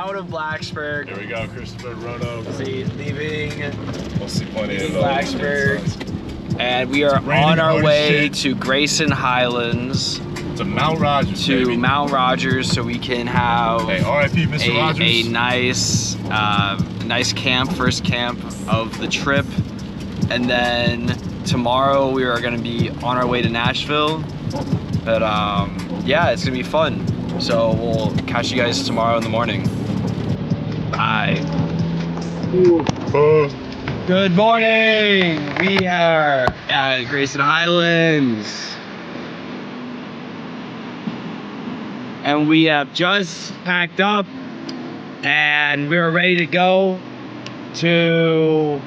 out of Blacksburg. Here we go, Christopher Roanoke. See, leaving We'll see plenty of Blacksburg. And we are on our way to Grayson Highlands. To Mount Rogers, baby. Mount Rogers, so we can have hey, R.I.P. Mr. Rogers. a nice camp, first camp of the trip. And then tomorrow we are gonna be on our way to Nashville. But yeah, it's gonna be fun. So we'll catch you guys tomorrow in the morning. Bye. Good morning. We are at Grayson Highlands. And we have just packed up and we're ready to go to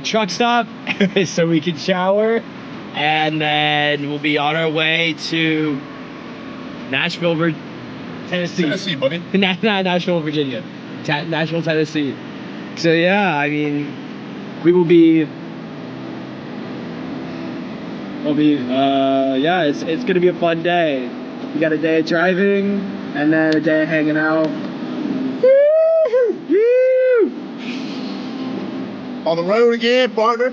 truck stop so we can shower, and then we'll be on our way to Nashville, Tennessee. Tennessee, buddy. Not Nashville, Virginia. Nashville, Tennessee. So yeah, I mean, we'll be yeah, it's gonna be a fun day. We got a day of driving and then a day of hanging out. On the road again, partner.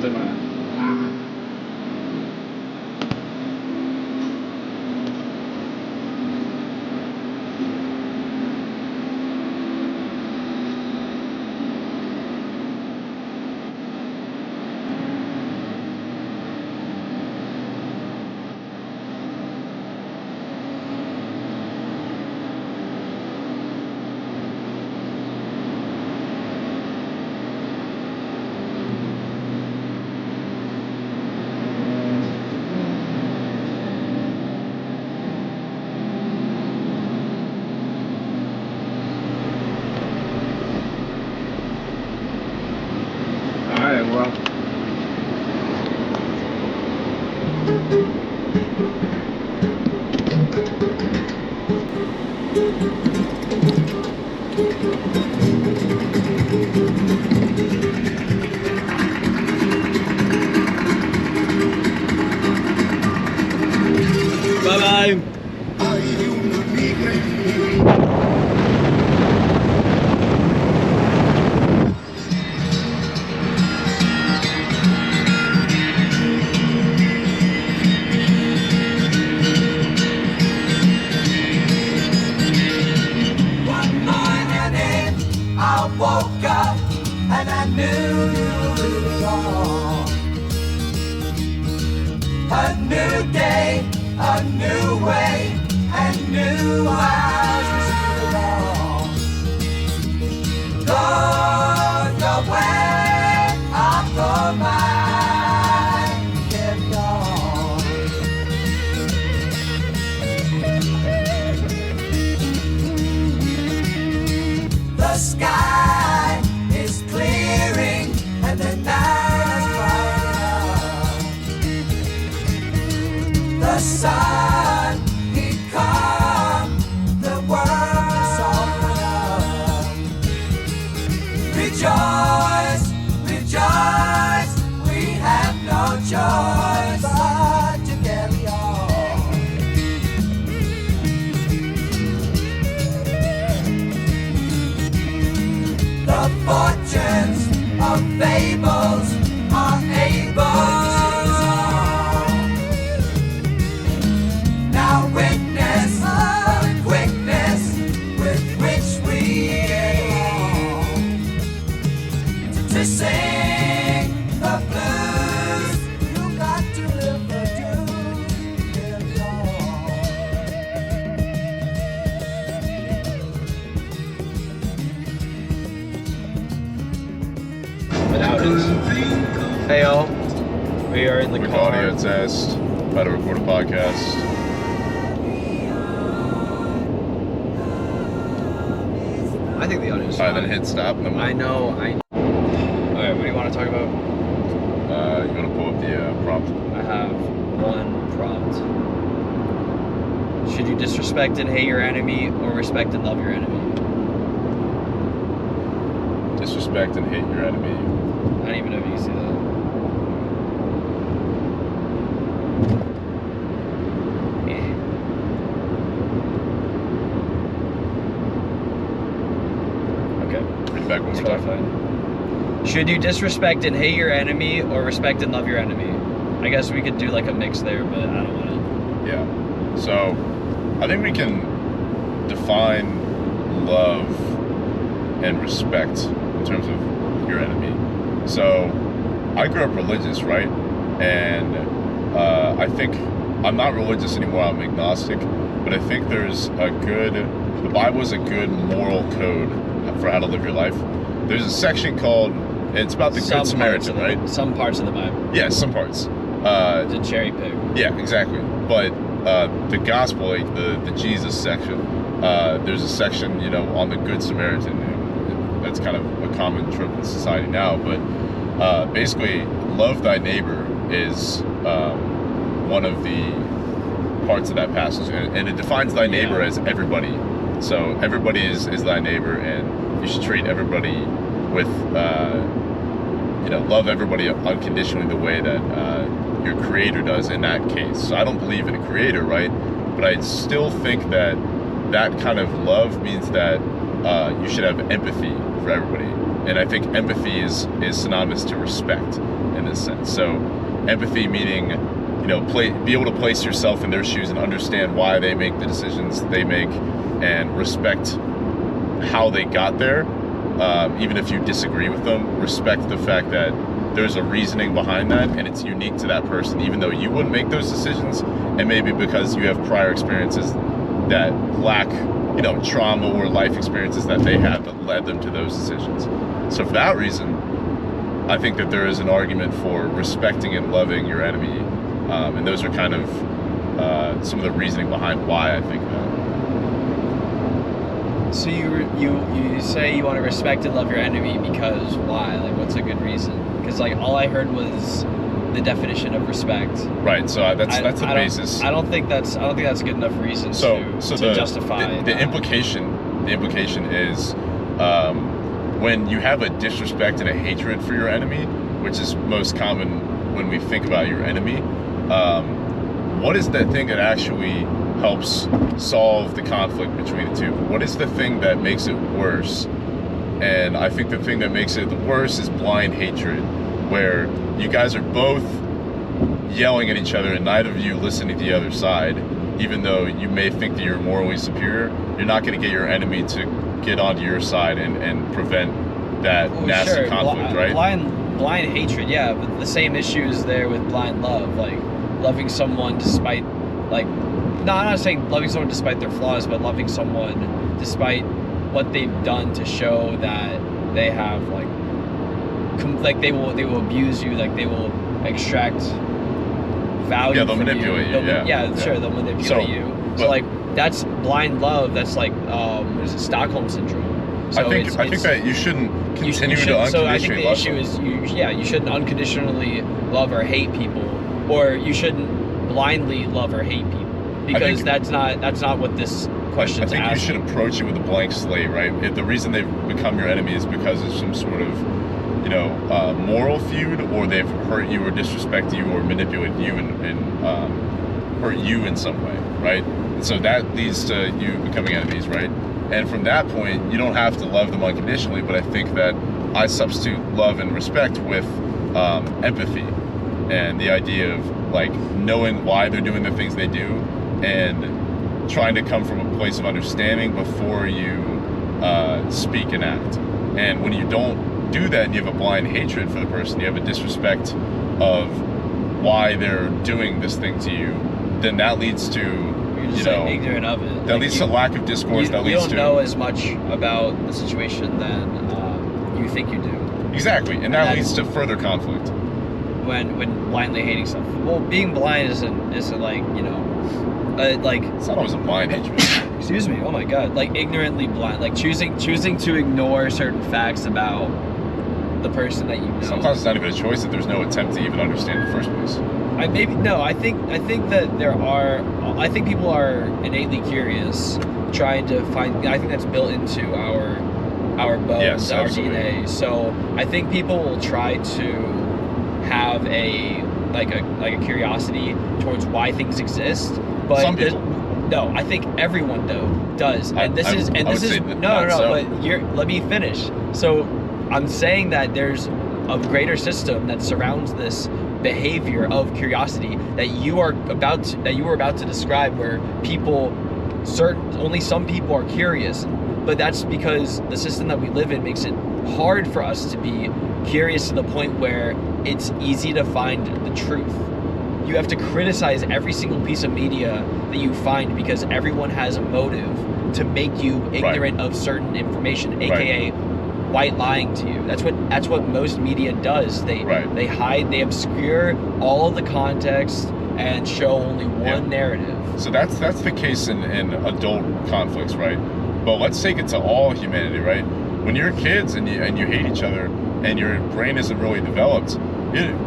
Bye-bye. One morning I woke up and I knew it was all. A new day, a new way, and new eyes to see it all. Go your way, I'll go mine, get gone. The sky is clearing and the night is bright. The sun, he come, the world is open up. Rejoice, rejoice, we have no choice but to carry on. The fortunes of fables are able to now witness the quickness with which we belong. To sing the blues, you got to live the dues. Without his fail, we are in the Quick car. audio test. How to record a podcast. I think the audio's Alright, fine. then hit stop. And then we'll, I know. Alright, what do you want to talk about? you want to pull up the prompt? I have one prompt. Should you disrespect and hate your enemy, or respect and love your enemy? Disrespect and hate your enemy. I don't even know if you can see that. He's Sorry. qualified. Should you disrespect and hate your enemy or respect and love your enemy? I guess we could do like a mix there, but I don't want to. Yeah. So I think we can define love and respect in terms of your enemy. So I grew up religious, right? And I think I'm not religious anymore. I'm agnostic, but I think the Bible is a good moral code for how to live your life. There's a section called, it's about the Good Samaritan, right? Some parts of the Bible. Yeah, some parts. It's a cherry pick. Yeah, exactly. But the gospel, like the Jesus section, there's a section, on the Good Samaritan. That's kind of a common trope in society now. But basically, love thy neighbor is one of the parts of that passage, and it defines thy neighbor as everybody. So everybody is thy neighbor, and you should treat everybody with, love everybody unconditionally the way that your creator does in that case. So I don't believe in a creator, right? But I still think that kind of love means that you should have empathy for everybody. And I think empathy is synonymous to respect in this sense. So empathy meaning, be able to place yourself in their shoes and understand why they make the decisions they make, and respect how they got there. Even if you disagree with them, respect the fact that there's a reasoning behind that and it's unique to that person, even though you wouldn't make those decisions, and maybe because you have prior experiences that lack, trauma or life experiences that they had that led them to those decisions. So for that reason, I think that there is an argument for respecting and loving your enemy, and those are kind of some of the reasoning behind why I think that. So you say you want to respect and love your enemy because why? Like, what's a good reason? Because like all I heard was the definition of respect. Right. So that's the basis. I don't think that's good enough reason to justify the implication is when you have a disrespect and a hatred for your enemy, which is most common when we think about your enemy. What is the thing that actually helps solve the conflict between the two? What is the thing that makes it worse? And I think the thing that makes it worse is blind hatred, where you guys are both yelling at each other and neither of you listening to the other side. Even though you may think that you're morally superior, you're not going to get your enemy to get onto your side and prevent that nasty conflict, right? Blind hatred, yeah, but the same issue is there with blind love, like loving someone despite, like, no, I'm not saying loving someone despite their flaws, but loving someone despite what they've done to show that they have, like they will abuse you, like they will extract value. Yeah, they'll from manipulate you. Sure, they'll manipulate you. So like that's blind love. That's like what is it, Stockholm syndrome. So I think that you shouldn't continue to unconditionally So I think the love issue them. is you shouldn't unconditionally love or hate people, or you shouldn't blindly love or hate people, because that's not what this question is asking. I think you should approach it with a blank slate, right? If the reason they've become your enemy is because of some sort of, moral feud, or they've hurt you or disrespected you or manipulated you and hurt you in some way, right? And so that leads to you becoming enemies, right? And from that point, you don't have to love them unconditionally, but I think that I substitute love and respect with empathy, and the idea of like knowing why they're doing the things they do and trying to come from a place of understanding before you speak and act. And when you don't do that and you have a blind hatred for the person, you have a disrespect of why they're doing this thing to you, then that leads to ignorant of it. That leads to lack of discourse. You don't know as much about the situation than you think you do. Exactly, and that leads to further conflict. When blindly hating stuff. Well, being blind isn't like, like it's not always a blind hatred. Excuse me. Oh my God. Like ignorantly blind, like choosing to ignore certain facts about the person that you know. Sometimes it's not even a choice if there's no attempt to even understand in the first place. I think that I think people are innately curious, trying to find. I think that's built into our bones, yes, our absolutely. DNA. So I think people will try to have a curiosity towards why things exist. But Some people. No, I think everyone though does, and this I is would say no, not so. But let me finish. So, I'm saying that there's a greater system that surrounds this behavior of curiosity that you were about to describe, where only some people are curious, but that's because the system that we live in makes it hard for us to be curious to the point where it's easy to find the truth. You have to criticize every single piece of media that you find because everyone has a motive to make you ignorant of certain information, aka white lying to you. That's what most media does. They hide, they obscure all the context and show only one narrative. So that's the case in adult conflicts, right? But let's take it to all humanity, right? When you're kids and you hate each other and your brain isn't really developed,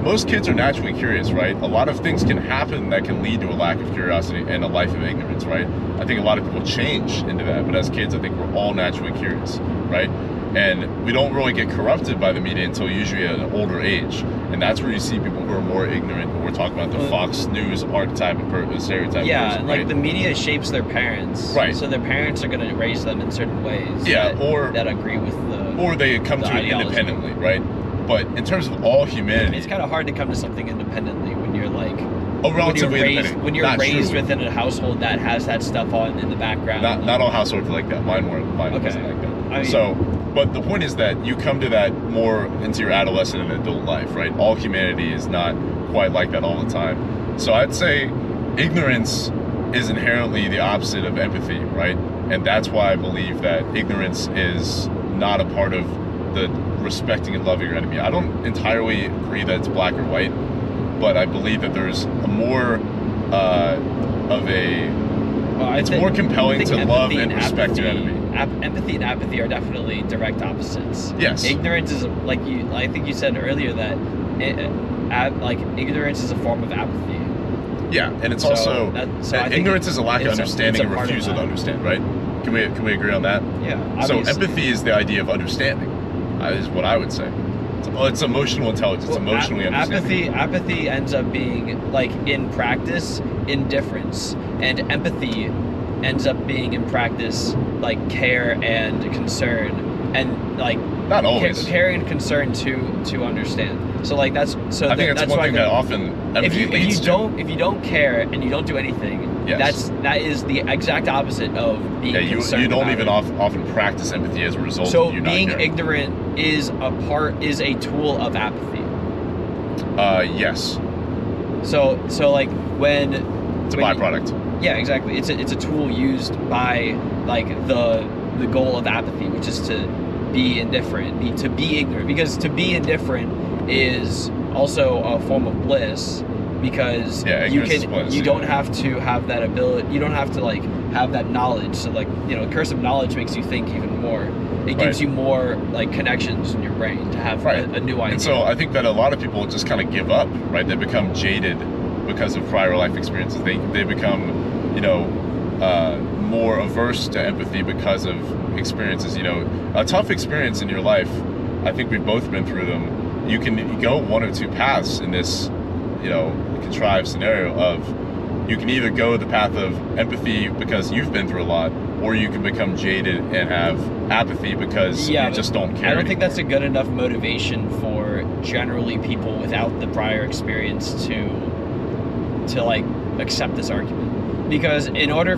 most kids are naturally curious, right? A lot of things can happen that can lead to a lack of curiosity and a life of ignorance, right? I think a lot of people change into that, but as kids, I think we're all naturally curious, right? And we don't really get corrupted by the media until usually at an older age. And that's where you see people who are more ignorant. We're talking about the Fox News archetype of stereotype. Yeah, person, like right? the media shapes their parents. Right. So their parents are going to raise them in certain ways. Yeah, that agree with the. Or they come to it ideology. independently, right? But in terms of all humanity, It's kind of hard to come to something independently when you're like. relatively independent. When you're Not raised true. within a household that has that stuff on in the background. Not all households are like that. Mine wasn't like that. I mean, So, but the point is that you come to that more into your adolescent and adult life, right? All humanity is not quite like that all the time. So I'd say ignorance is inherently the opposite of empathy, right? And that's why I believe that ignorance is not a part of the respecting and loving your enemy. I don't entirely agree that it's black or white, but I believe that there's a more it's more compelling to love and respect your enemy. Empathy and apathy are definitely direct opposites. Yes. Ignorance is I think you said earlier that ignorance is a form of apathy. Yeah, and it's So also I think ignorance is a lack of it's understanding a and part of refusal to that. understand, right? Can we agree on that? Yeah. So obviously. empathy is the idea of understanding, is what I would say. It's emotional intelligence. It's emotionally understanding. Apathy ends up being, like, in practice, indifference, and empathy ends up being in practice like care and concern, and like Not always. care and concern to understand. So like that's so. I think that's one why thing that often empathy leads to. If you don't care and you don't do anything, Yes. that is the exact opposite of being Yeah, concerned. you don't about even it. often practice empathy as a result So of you not being caring. ignorant is a tool of apathy. Yes, So like when it's a when you- byproduct. Yeah, exactly. It's a tool used by like the goal of apathy, which is to be indifferent, to be ignorant. Because to be indifferent is also a form of bliss, because you ignorance is can bliss, you yeah. don't have to have that ability. You don't have to like have that knowledge. So like curse of knowledge makes you think even more. It gives Right. you more like connections in your brain to have a new idea. And so I think that a lot of people just kind of give up, right? They become jaded because of prior life experiences. They become, more averse to empathy because of experiences. A tough experience in your life. I think we've both been through them. You can go one of two paths in this, contrived scenario of you can either go the path of empathy because you've been through a lot, or you can become jaded and have apathy because you but just don't care. I don't think that's a good enough motivation for generally people without the prior experience to like accept this argument. Because in order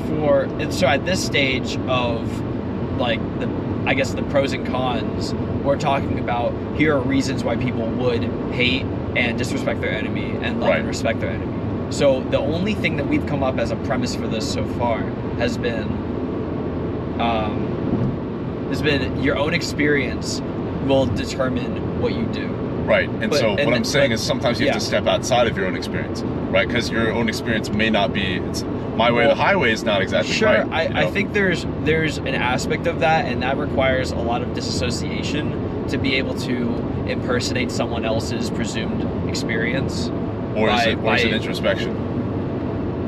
so at this stage of like the pros and cons, we're talking about here are reasons why people would hate and disrespect their enemy and love and respect their enemy. So the only thing that we've come up as a premise for this so far has been your own experience will determine what you do. Right, and But- so and what I'm the- saying but- is sometimes you have yeah. to step outside of your own experience, right? Because your own experience may not be, it's my way or the highway is not exactly Sure, right. I think there's an aspect of that, and that requires a lot of disassociation to be able to impersonate someone else's presumed experience. or is by- it introspection?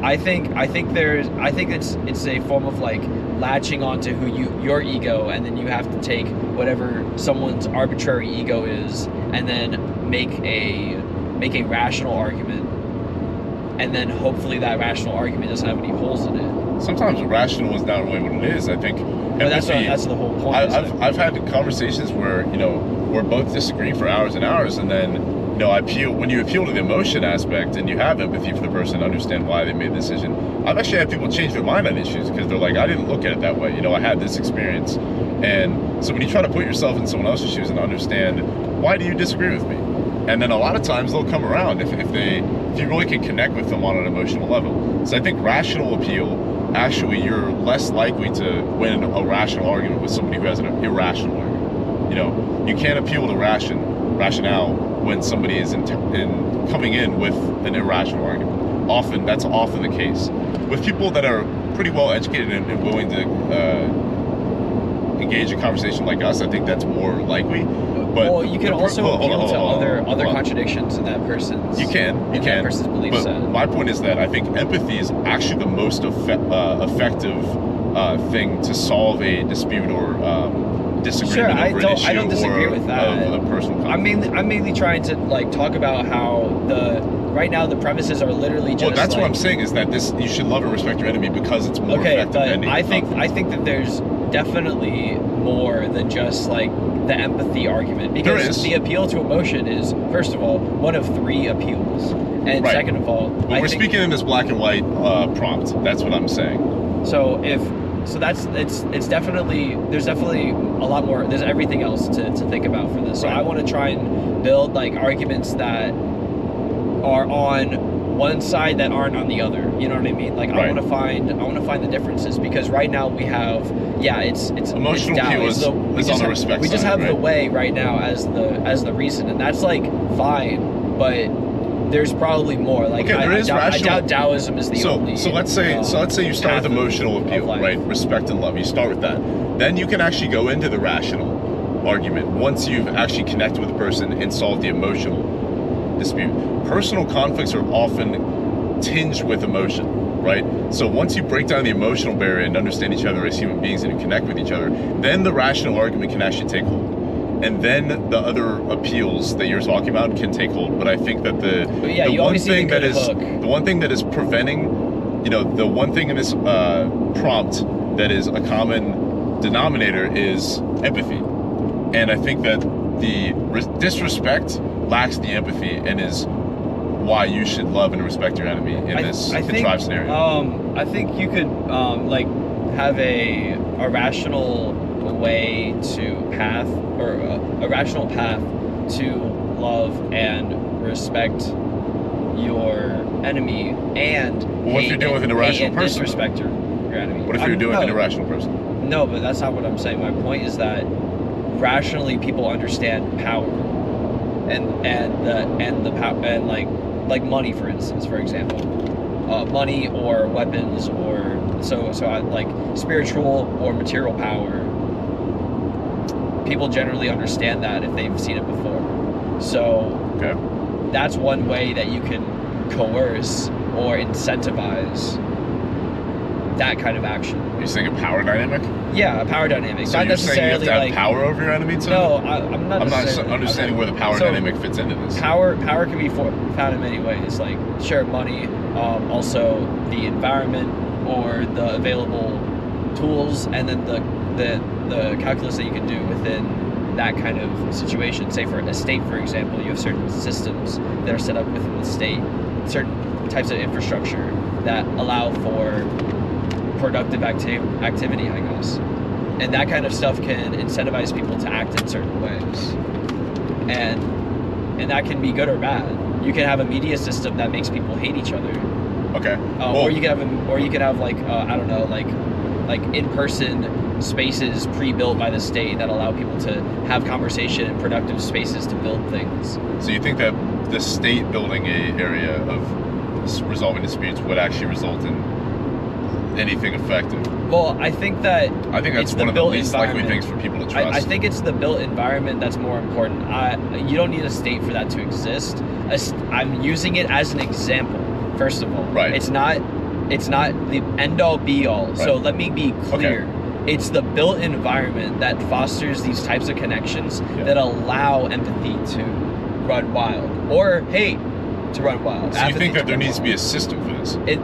I think it's a form of like latching onto your ego, and then you have to take whatever someone's arbitrary ego is, and then make a rational argument and then hopefully that rational argument doesn't have any holes in it. Sometimes rational is not really what it is. I think But empathy. that's the whole point. I've had conversations where we're both disagreeing for hours and hours, and then when you appeal to the emotion aspect and you have empathy for the person, understand why they made the decision. I've actually had people change their mind on issues because they're like, I didn't look at it that way. I had this experience, and so when you try to put yourself in someone else's shoes and understand why do you disagree with me, and then a lot of times they'll come around if you really can connect with them on an emotional level. So I think rational appeal, actually, you're less likely to win a rational argument with somebody who has an irrational argument. You can't appeal to rationale when somebody is coming in with an irrational argument. That's often the case. With people that are pretty well educated and willing to engage in conversation like us, I think that's more likely. But you can also appeal to other contradictions in that person's. You can. That person's belief but set. My point is that I think empathy is actually the most effective thing to solve a dispute or disagreement over an issue. I don't disagree or with that. Of a personal conflict. I'm mainly trying to talk about how right now the premises are literally just. Well, that's what I'm saying is that you should love and respect your enemy because it's more effective. But I think that there's definitely more than just the empathy argument, because the appeal to emotion is, first of all, one of 3 appeals, and right. Second of all, but we're speaking in this black and white prompt. That's what I'm saying. It's definitely, there's definitely a lot more, there's everything else to think about for this. So right. I want to try and build arguments that are on one side that aren't on the other. You know what I mean? Right. I want to find the differences, because right now we have it's emotional appeal is on the respect we just side, have right? the way right now as the reason, and that's fine, but there's probably more. I doubt Taoism is the only. So let's say you start with emotional appeal, right? Respect and love. You start with that. Then you can actually go into the rational argument once you've actually connected with the person and solved the emotional dispute. Personal conflicts are often tinged with emotion, right? So once you break down the emotional barrier and understand each other as human beings and you connect with each other, then the rational argument can actually take hold. And then the other appeals that you're talking about can take hold. But I think that the one thing that is preventing, the one thing in this prompt that is a common denominator is empathy. And I think that the disrespect lacks the empathy and is why you should love and respect your enemy in this contrived scenario. I think you could have a rational way to path, or a rational path to love and respect your enemy, and what if you're dealing with an irrational person? Disrespect your enemy. What if you're dealing with an irrational person? No, but that's not what I'm saying. My point is that rationally people understand power, and the power, and like money, for instance, for example, money or weapons, or so like spiritual or material power. People generally understand that if they've seen it before. So that's one way that you can coerce or incentivize that kind of action. You're saying a power dynamic? Yeah, a power dynamic. So not you're saying you have necessarily to have power over your enemy too? No, I'm not. I'm not understanding where the power dynamic fits into this. Power can be found in many ways. Like, sure, money, also the environment or the available tools, and then the calculus that you can do within that kind of situation. Say for a state, for example, you have certain systems that are set up within the state, certain types of infrastructure that allow for productive activity, I guess. And that kind of stuff can incentivize people to act in certain ways. And that can be good or bad. You can have a media system that makes people hate each other. Okay. Or you could have like I don't know, like in-person spaces pre-built by the state that allow people to have conversation and productive spaces to build things. So you think that the state building a area of resolving disputes would actually result in anything effective? Well, I think that's one of the least likely things for people to trust. I think it's the built environment that's more important. You don't need a state for that to exist. I'm using it as an example, first of all. Right. It's not the end-all be-all. Right. So let me be clear. Okay. It's the built environment that fosters these types of connections that allow empathy to run wild. Or, hey, to run wild. So you Apathy think that to there run needs to be a wild. system for this? It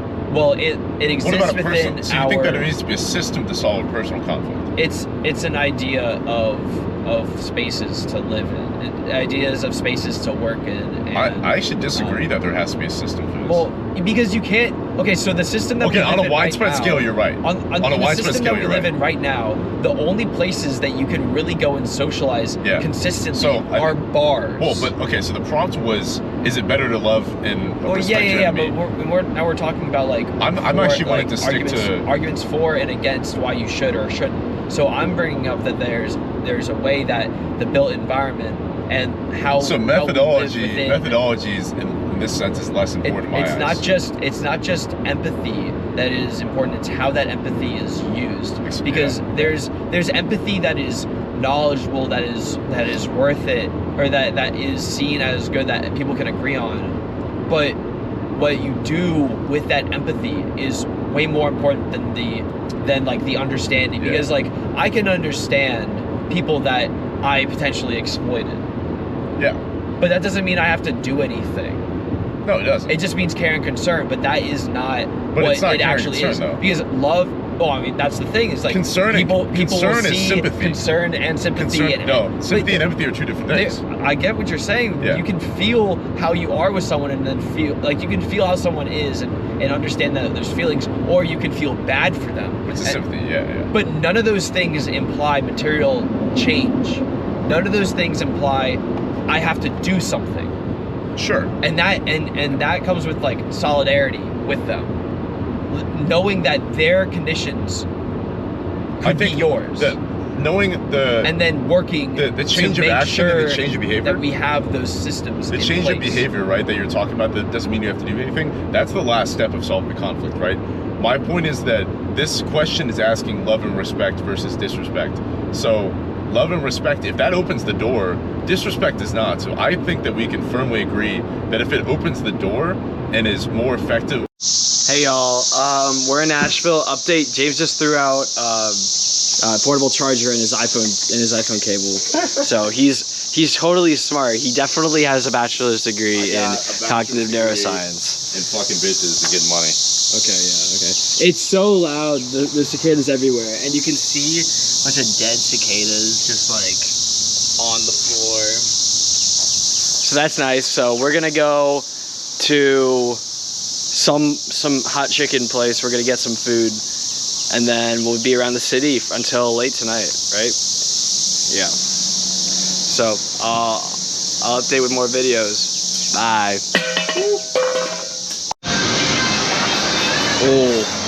exists What about a within person? So our. you think that there needs to be a system to solve a personal conflict? It's an idea of spaces to live in, ideas of spaces to work in. And, I should disagree that there has to be a system for this. well, because you can't. Okay, so the system that we okay, live on a in widespread right now, scale, you're right. On a the widespread system scale, that we you're live right. in right now, the only places that you can really go and socialize Yeah. consistently So, are bars. Well, but okay, so the prompt was, is it better to love and Well, respect your yeah. enemy? But now we're talking about like. I'm actually wanting to stick to. arguments for and against why you should or shouldn't. So I'm bringing up that there's a way that the built environment and how So how we live within- methodologies in this sense is less important in my it's eyes. not just empathy that is important. It's how that empathy is used. Yeah. Because there's empathy that is knowledgeable, that is worth it, or that is seen as good, that people can agree on. But what you do with that empathy is way more important than the understanding. Yeah. Because like I can understand people that I potentially exploited, Yeah. but that doesn't mean I have to do anything. No, it doesn't. It just means care and concern, but that is not But what it's not it care and actually concern, is. though. Because love, I mean, that's the thing. Is like Concern and- people concern will is see sympathy. concern and sympathy. Concern, no, sympathy and but empathy are two different they- things. I get what you're saying. Yeah. You can feel how you are with someone, and then feel like you can feel how someone is, and understand that there's feelings, or you can feel bad for them. Which is And- sympathy, yeah. But none of those things imply material change. None of those things imply I have to do something. Sure. And that comes with like solidarity with them, knowing that their conditions could be yours, Knowing the and then working the change to of make action sure and the change of behavior. that we have those systems. The in change of place. behavior, right, that you're talking about, that doesn't mean you have to do anything. That's the last step of solving the conflict, right? My point is that this question is asking love and respect versus disrespect. So love and respect, if that opens the door, disrespect does not. So I think that we can firmly agree that if it opens the door and is more effective. Hey y'all, we're in Nashville. Update: James just threw out portable charger in his iPhone cable. So he's totally smart. He definitely has a bachelor's degree in cognitive neuroscience. And fucking bitches to get money. Okay, yeah, okay. It's so loud. The cicadas everywhere, and you can see a bunch of dead cicadas just like on the floor. So that's nice. So we're gonna go to some hot chicken place. We're gonna get some food, and then we'll be around the city until late tonight, right? Yeah. So I'll update with more videos. Bye.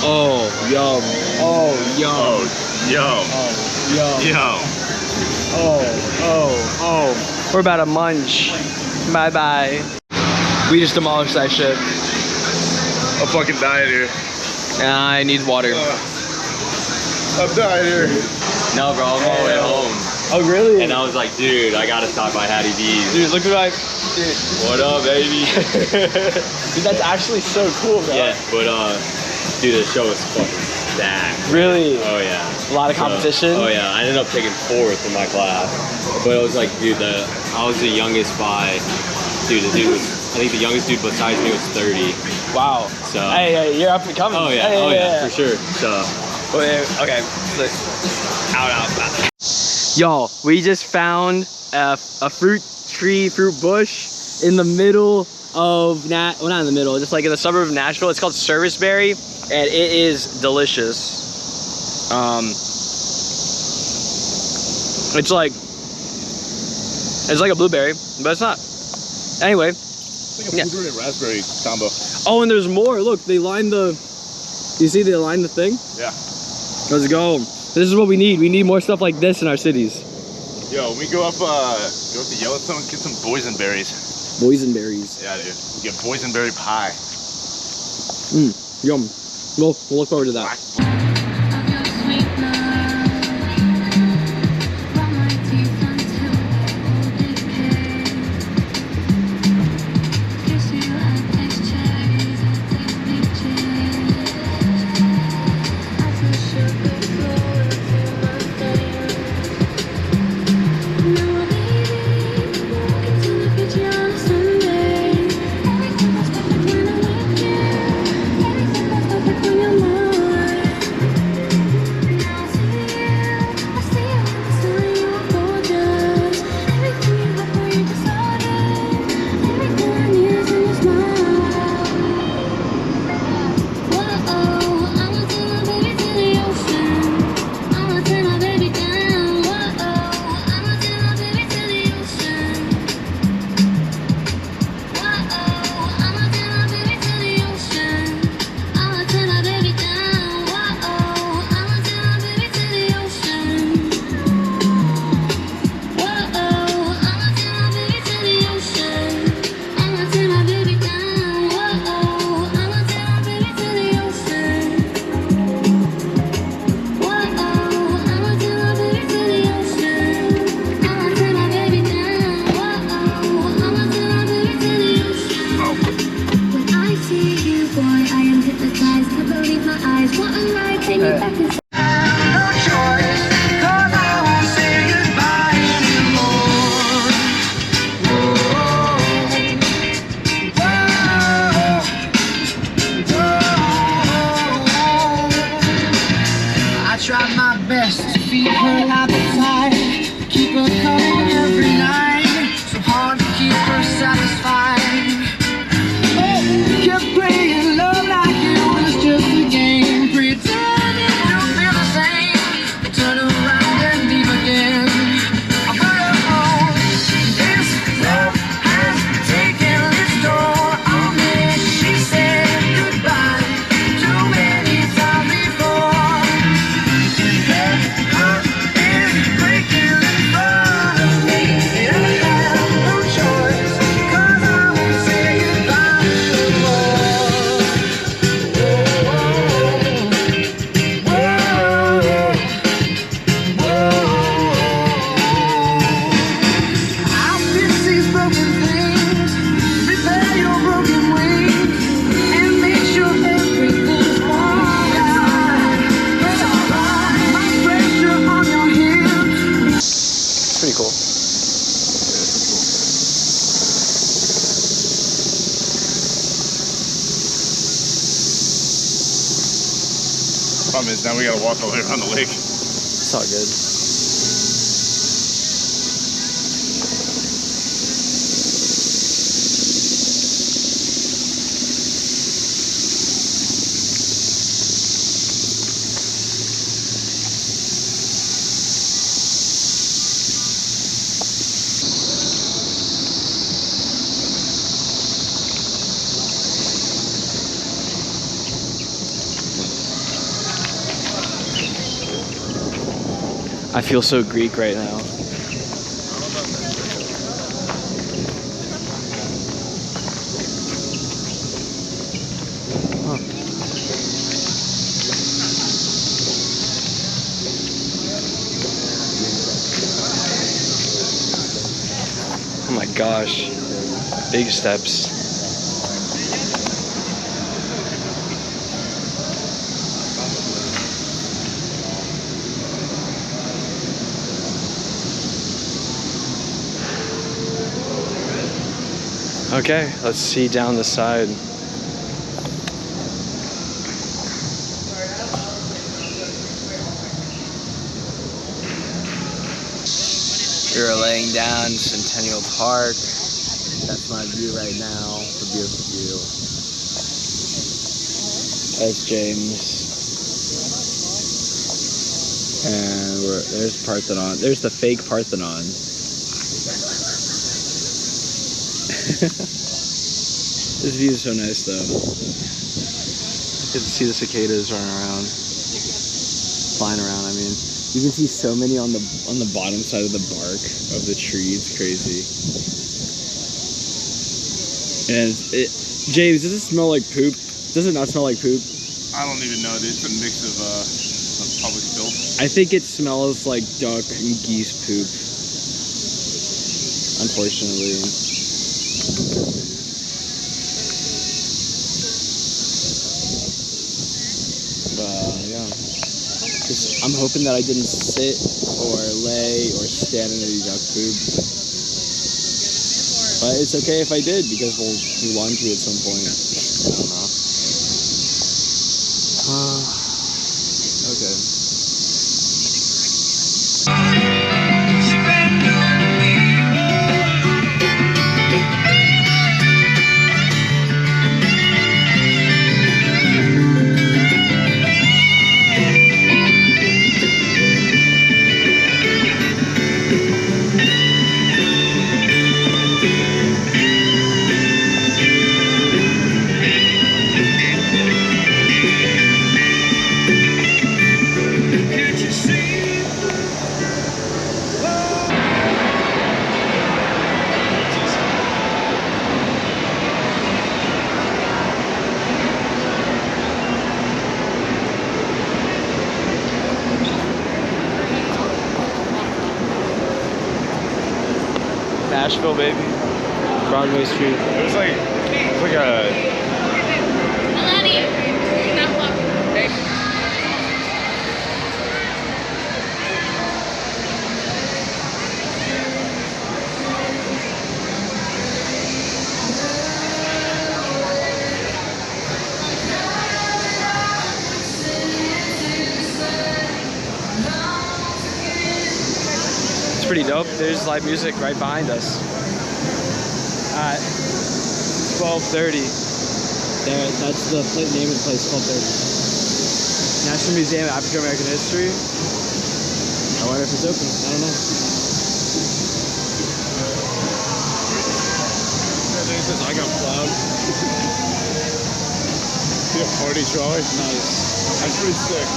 Oh, yum. Oh, yum. Oh, yum. Oh, yum. Yum. We're about to munch. Bye-bye. We just demolished that shit. I'm fucking dying here. And I need water. I'm dying here. No, bro, I'm on my way home. Oh, really? And I was like, dude, I gotta stop by Hattie B's. Dude, look at my... What up, baby? Dude, that's actually so cool, bro. Yeah, but dude, the show was fucking stacked. Really? Oh yeah. A lot of competition? Oh yeah, I ended up taking 4th in my class. But it was like, dude, I was the youngest by, dude, the dude was, I think the youngest dude besides me was 30. Wow. So. Hey, you're up and coming. Oh yeah, Hey, for sure. So. Okay. Out. Y'all, we just found a fruit bush in the middle of not in the middle, just like in the suburb of Nashville. It's called Serviceberry, and it is delicious. It's like a blueberry, but it's not. Anyway. It's like a blueberry and raspberry combo. Oh, and there's more. Look, they lined the. You see, they lined the thing. Yeah. Let's go. This is what we need. We need more stuff like this in our cities. Yo, we go up to Yellowstone and get some boysenberries. Boysenberries. Yeah, dude. We get boysenberry pie. Yum. We'll look forward to that. Every time eyes. What a ride, take me back and No choice, 'cause I won't say goodbye anymore. I tried my best to feed her appetite, keep her coming every night. So hard to keep her satisfied. Kept playing love like it was just a game, pretending to feel the same. Turn around and leave again. But this love has taken its toll on me. She said goodbye too many times before. Her heart is breaking in front of me. I have no choice, 'cause I won't say goodbye anymore. I'll fix these broken things, repair your broken wings, and make sure everything's alright. It's alright. My pressure on your hips. It's pretty cool. Problem is now we gotta walk all the way around the lake. It's all good. I feel so Greek right now. Oh my gosh. Big steps. Okay, let's see down the side. We're laying down Centennial Park. That's my view right now. It's a beautiful view. That's James. And there's Parthenon. There's the fake Parthenon. This view is so nice though. Good to see the cicadas running around. Flying around, I mean. You can see so many on the bottom side of the bark of the tree. It's crazy. And James, does it smell like poop? Does it not smell like poop? I don't even know, dude. It's a mix of public filth. I think it smells like duck and geese poop. Unfortunately. Yeah. I'm hoping that I didn't sit or lay or stand in any duck poop. But it's okay if I did, because we'll do laundry at some point. I don't know. Okay. Nashville, baby. Broadway Street. It was like a I love you. Not walking. pretty dope. There's live music right behind us. At 12:30. There, that's the name of the place. 12:30. National Museum of African American History. I wonder if it's open. I don't know. I got plowed. See a party trolley? Nice. That's pretty sick.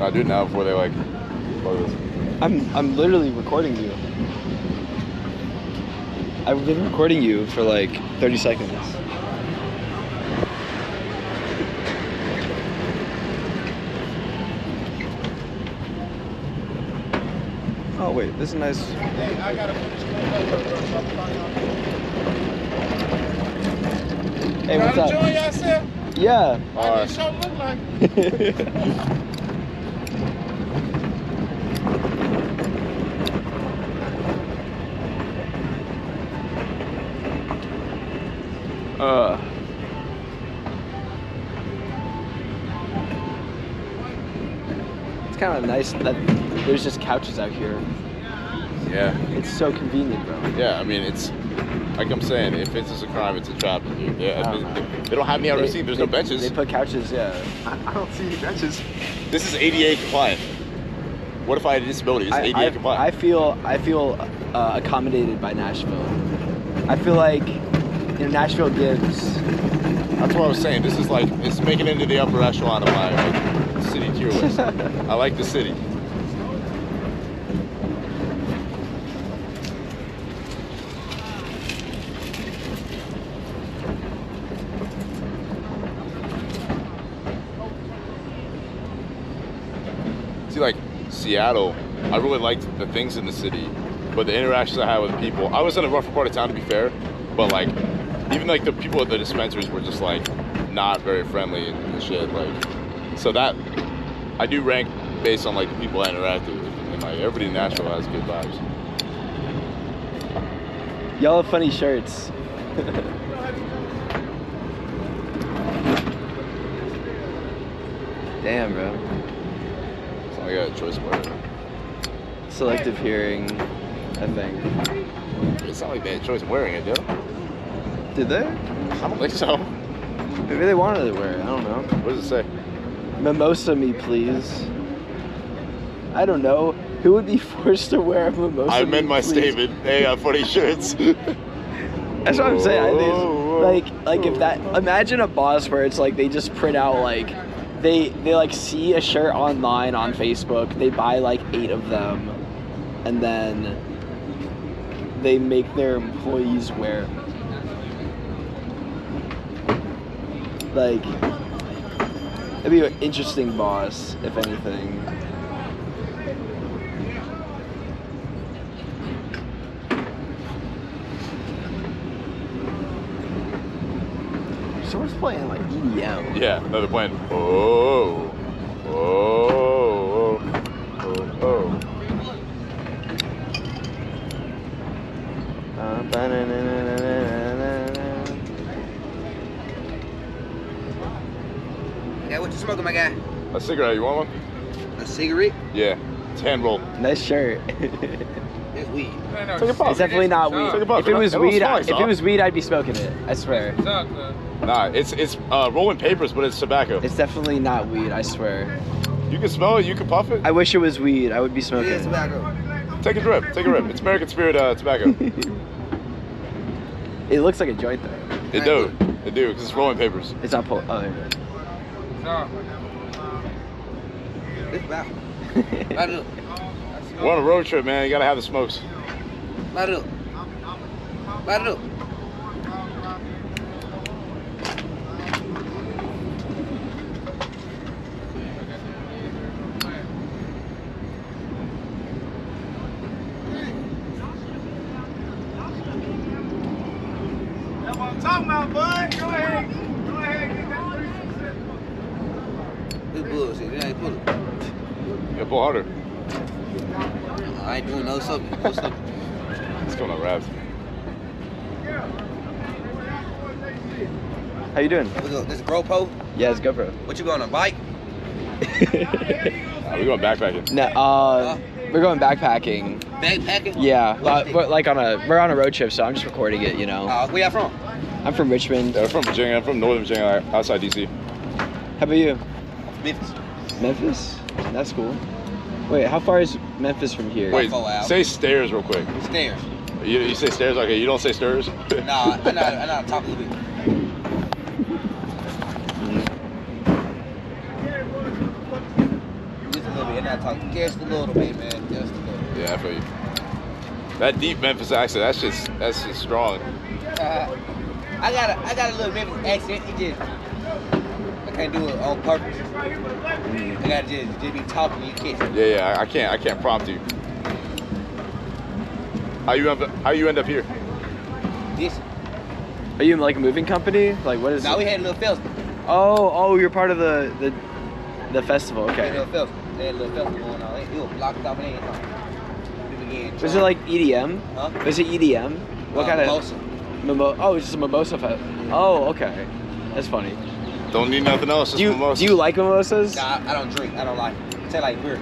I do it now before they like close. I'm literally recording you. I've been recording you for like 30 seconds. Oh wait, this is nice. Hey, I got Hey, what's up? yourself? Yeah. Alright. Show look like. It's kind of nice that there's just couches out here. Yeah. It's so convenient, bro. Yeah, I mean, it's like I'm saying, if it's just a crime, it's a trapper, dude. I don't know. They don't have any other seat. There's no benches. They put couches, yeah. I don't see any benches. This is ADA compliant. What if I had a disability? This is ADA compliant. I feel accommodated by Nashville. I feel like Nashville gives. That's what I was saying. This is like, it's making it into the upper echelon of my like, city tier list. I like the city. See, like Seattle, I really liked the things in the city, but the interactions I had with people, I was in a rougher part of town to be fair, but like even like the people at the dispensaries were just like not very friendly and shit. Like so that I do rank based on like the people I interacted with, and like everybody in Nashville has good vibes. Y'all have funny shirts. Damn, bro. So I got a choice of word. Selective hearing, I think. It's not like they had a choice of wearing it, though. Did they? I don't think so. Maybe they wanted to wear it. I don't know. What does it say? Mimosa me, please. I don't know. Who would be forced to wear a mimosa? I me, amend my please? statement. They got funny shirts. That's what I'm saying. I think it's, like if that. Imagine a boss where it's like they just print out like they like see a shirt online on Facebook. They buy like 8 of them, and then they make their employees wear it. Like, it'd be an interesting boss, if anything. Someone's playing like EDM. Yeah, no, they're playing. Oh, oh, oh, oh. Yeah, what you smoking, my guy? A cigarette, you want one? A cigarette? Yeah, it's hand rolled. Nice shirt. That's weed. Take a puff. It's definitely not weed. Take a puff. If it was It don't weed, smell like if it sock. was weed, I'd be smoking it. I swear. Nah, it's rolling papers, but it's tobacco. It's definitely not weed. I swear. You can smell it, you can puff it. I wish it was weed. I would be It smoking is it. tobacco. Take a drip, take a rip. It's American Spirit tobacco. It looks like a joint though. It do, because it's rolling papers. It's not pull. Oh, there It's tobacco. Light it up. We're on a road trip, man. You gotta have the smokes. Light it up. Light it up. This bullshit. It ain't pull it. Yeah, pull harder. I ain't doing no something. No something. It's coming on wraps. How you doing? This GoPro. Yeah, it's GoPro. What you going on a bike? Nah, we're going backpacking. No, we're going backpacking. Backpacking? Yeah, we're like we're on a road trip, so I'm just recording it. You know. Where y'all from? I'm from Richmond. Yeah, we're from Virginia. I'm from Northern Virginia, outside DC. How about you? Memphis. Memphis? That's cool. Wait, how far is Memphis from here? Wait, 4 hours. say stairs real quick. Stairs. You say stairs? Okay, you don't say stirs? Nah, I know to talk a little bit. Just a little bit. I know to talk just a little bit, man. Just a little bit. Yeah, I feel you. That deep Memphis accent, that's just strong. I got a little Memphis accent. It just I can't do it on purpose. I gotta just be talking to you kids. Yeah, I can't prompt you. How you end up here? This. Are you in like a moving company? Like what is? Now it? we had a little festival. Oh, you're part of the festival. We had a Okay. little festival. They had a little festival going on. It was blocked off and everything. We began Was it trying- like EDM? Huh? Was it EDM? What kind Mimosa. of? Oh, it's just a mimosa fest. Oh, okay. That's funny. Don't need nothing else, just Do mimosas. you like mimosas? Nah, I don't drink. I don't like. I taste like beer.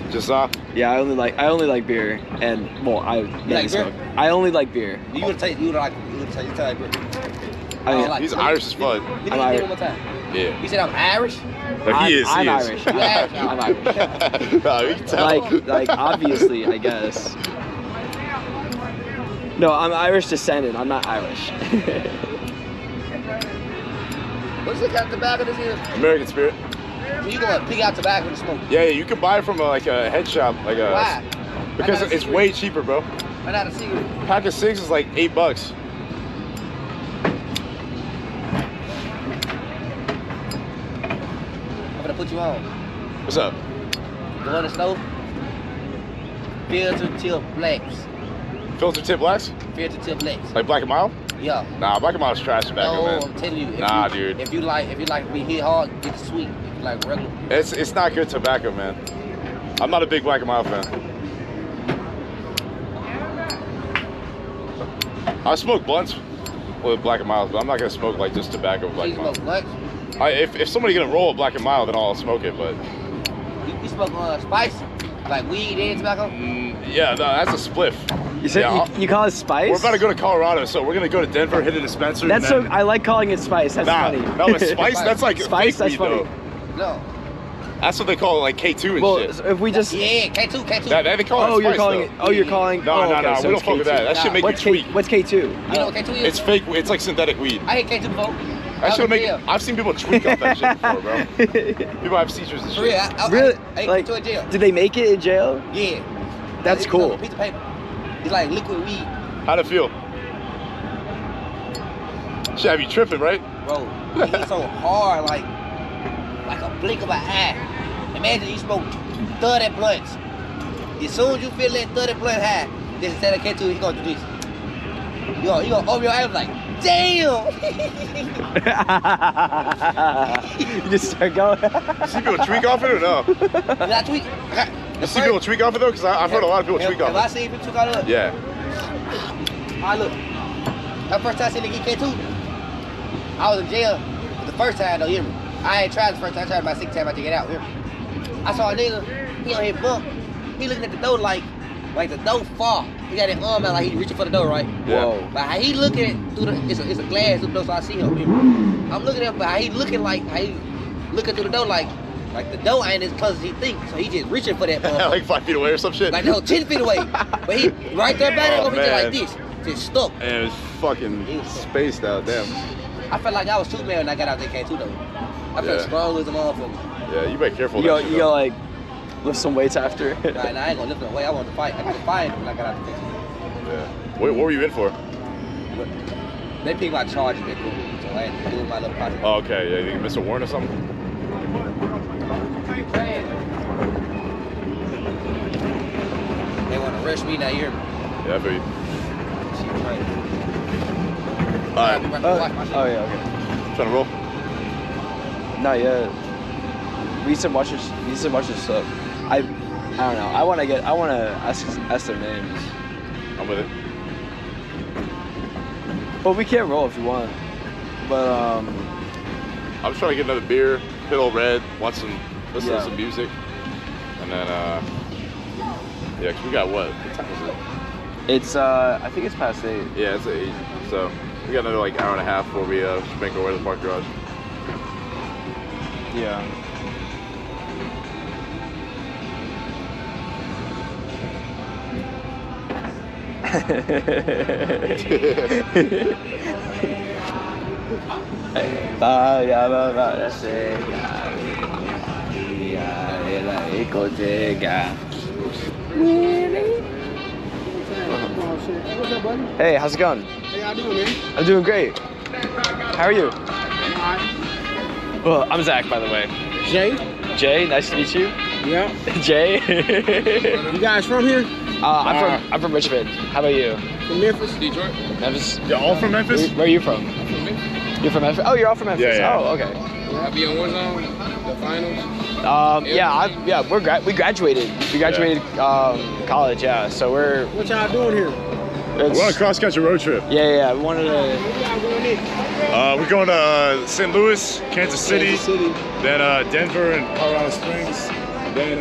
Just Yeah, I only like beer, and well, I mainly like beer? smoke. I only like beer. You would taste. You would like. You would taste like beer. I mean, don't like he's it. Irish as fuck. You I'm need to Irish. one more time. Yeah. You said I'm Irish. Like, he is. I'm he Irish. is. You Irish. I'm Irish. Nah, we can tell. Like obviously, I guess. No, I'm Irish descendant. I'm not Irish. What's the kind of tobacco this is? American Spirit. You can pick out tobacco to smoke. Yeah, you can buy it from like a head shop, like a. Why? Because I got a it's cigarette. way cheaper, bro. I'm not a cigarette. Pack of 6 is like $8. I'm gonna put you on. What's up? Go in the stove. Filter till blacks. Filter tip blacks? Filter tip blacks. Like Black and Mild? Yeah. Nah, Black and Mild's trash tobacco, No, man. I'm telling you. Nah, dude. If you like to be hit hard, get the sweet. If you like regular. It's not good tobacco, man. I'm not a big Black and Mild fan. I smoke blunts with Black and Mild, but I'm not gonna smoke like just tobacco with Black You and smoke Mild. blunts? If somebody gonna roll a Black and Mild, then I'll smoke it. But You smoke spice? Like weed and tobacco? yeah, no, that's a spliff. You said Yeah, you call it spice? We're about to go to Colorado, so we're gonna go to Denver, hit a dispensary. That's and so. then, I like calling it spice. That's nah, funny. no, it's spice. That's like Spice, fake that's weed, funny. though. No. That's what they call it, like K2 and Well, shit. if we just. Yeah, K2. They call it Oh, you're spice, calling though. it. Oh, you're calling. No, oh, no, okay, no, so we don't it's fuck with K2. that. That shit make What's you K? tweak. What's K2? You know what K2 is? It's fake. It's like synthetic weed. I hate K2 before. That shit make. jail. I've seen people tweak off that shit before, bro. People have seizures and For real, shit. Really? I hate Like, K2 in jail. did they make it in jail? Yeah. That's It's cool. a piece of paper. It's like liquid weed, How'd it feel? Shit, have you tripping, right? bro. It hits so hard, like a blink of an eye. Imagine you smoke 30 blunts. As soon as you feel that 30 blunt high, this is that K2, you gonna do this. You gonna open your eyes like, damn! You just start going. You see people tweak off it or no? You not tweak? You see people tweak off it though? Because I've heard a lot of people tweak Have I off it. seen people tweak off it? Yeah. Alright, look. That first time I seen the get K2, I was in jail the first time though, hear me? I ain't tried the first time, I tried about 6 times I to get out, hear me? I saw a nigga, he on his bunk, he looking at the door like the door far. He got his arm out like he reaching for the door, right? Yeah. Whoa. But how he looking at through the, it's a glass through the door, so I see him. I'm looking at him, but how he looking through the door like the door ain't as close as he thinks, so he just reaching for that motherfucker. Like 5 feet away or some shit. Like no, 10 feet away. But he right there by Oh, him, he just like man. this, just stuck. And it was fucking spaced out, damn. I felt like I was too mad when I got out that K2 though. I felt Yeah. strong as a motherfucker. Yeah, you better careful You with go, that you shit. go like lift some weights after. Right, now I ain't gonna lift it away. I want to fight. I got to fight when I got out the K2. Yeah. What were you in for? But they picked my charges, they cool. So I had to do my little project. Oh, okay. Yeah, you think Mr. Warren or something? They want to rush me now, you hear me? Yeah, I feel you. Shit, right. Alright. Watch my shit. Oh yeah, okay. Trying to roll? Not yet. We need to watch this. We need to watch this stuff. I don't know. I want to ask their names. I'm with it. But we can't roll if you want. But I'm just trying to get another beer, hit old red, listen Yeah. to some music. And then, yeah, 'cause we got what? What time is it? it's I think it's past 8. Yeah, it's 8. So we got another like hour and a half before we make our way to the park garage. Yeah. Hey, how's it going? How y'all doing, man? I'm doing great. How are you? Alright. Well, I'm Zach, by the way. Jay? Jay, nice to meet you. Yeah. Jay. You guys from here? I'm from Richmond. How about you? From Memphis? Detroit. Memphis. Y'all all from Memphis? Where are you from? You're from Memphis? Oh, you're all from Memphis. Yeah, yeah. Oh, okay. I'll be on Warzone, the finals. We graduated. We graduated college. Yeah, so we're. What y'all doing here? We're on a cross-country road trip. Yeah. We wanted to. Where y'all going next? We're going to St. Louis, Kansas City, Kansas City. then Denver and Colorado Springs, then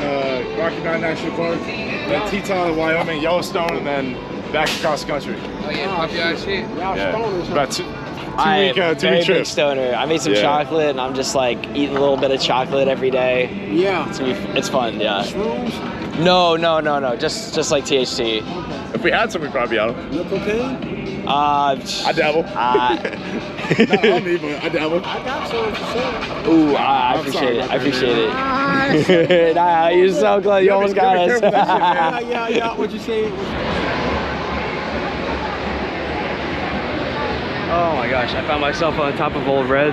Rocky Mountain National Park, then Teton, Wyoming, Yellowstone, and then back across country. Oh, yeah, pop y'all shit. Y'all Yeah. stoners, huh? About two I'm week very big trip. stoner. I made some Yeah. chocolate, and I'm just like eating a little bit of chocolate every day. Yeah. It's fun. Yeah. Shrooms? No. Just like THC. If we had some, we'd probably be out. No cocaine? I dabble. Not on me, but I dabble. I got some for sure. Ooh, I I'm appreciate sorry it. about I that, appreciate it. Nah, you're so close. You Yeah, almost be got careful with that shit, us. man. Yeah. What you say? Oh my gosh, I found myself on top of Old Red.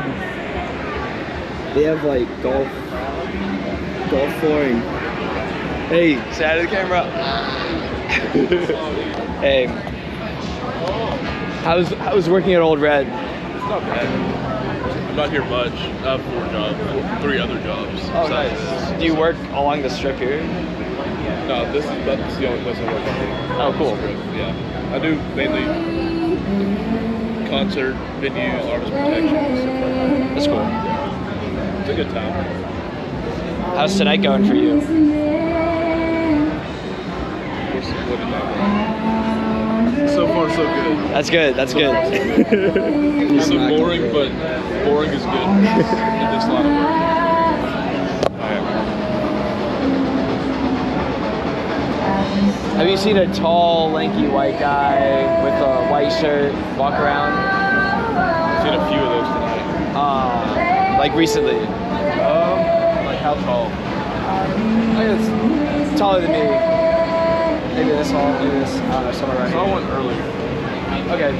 They have like golf flooring. Hey, say hi to the camera. Hey. How's working at Old Red? It's not bad. I'm not here much. I have 4 jobs, 3 other jobs. Oh, besides nice. this. Do you work along the strip here? No, that's the only place I work on. Oh, cool. Yeah. I do mainly concert venues, artist protection, stuff like that. That's cool. It's a good time. How's tonight going for you? So far, so good. That's good. That's good. It's so boring, but boring is good in this line of work. Have you seen a tall, lanky white guy with a white shirt walk around? I've seen a few of those tonight. Like recently? Like how tall? I guess taller than me. Maybe this tall, maybe this. I don't know, somewhere I right saw here. one earlier. Okay.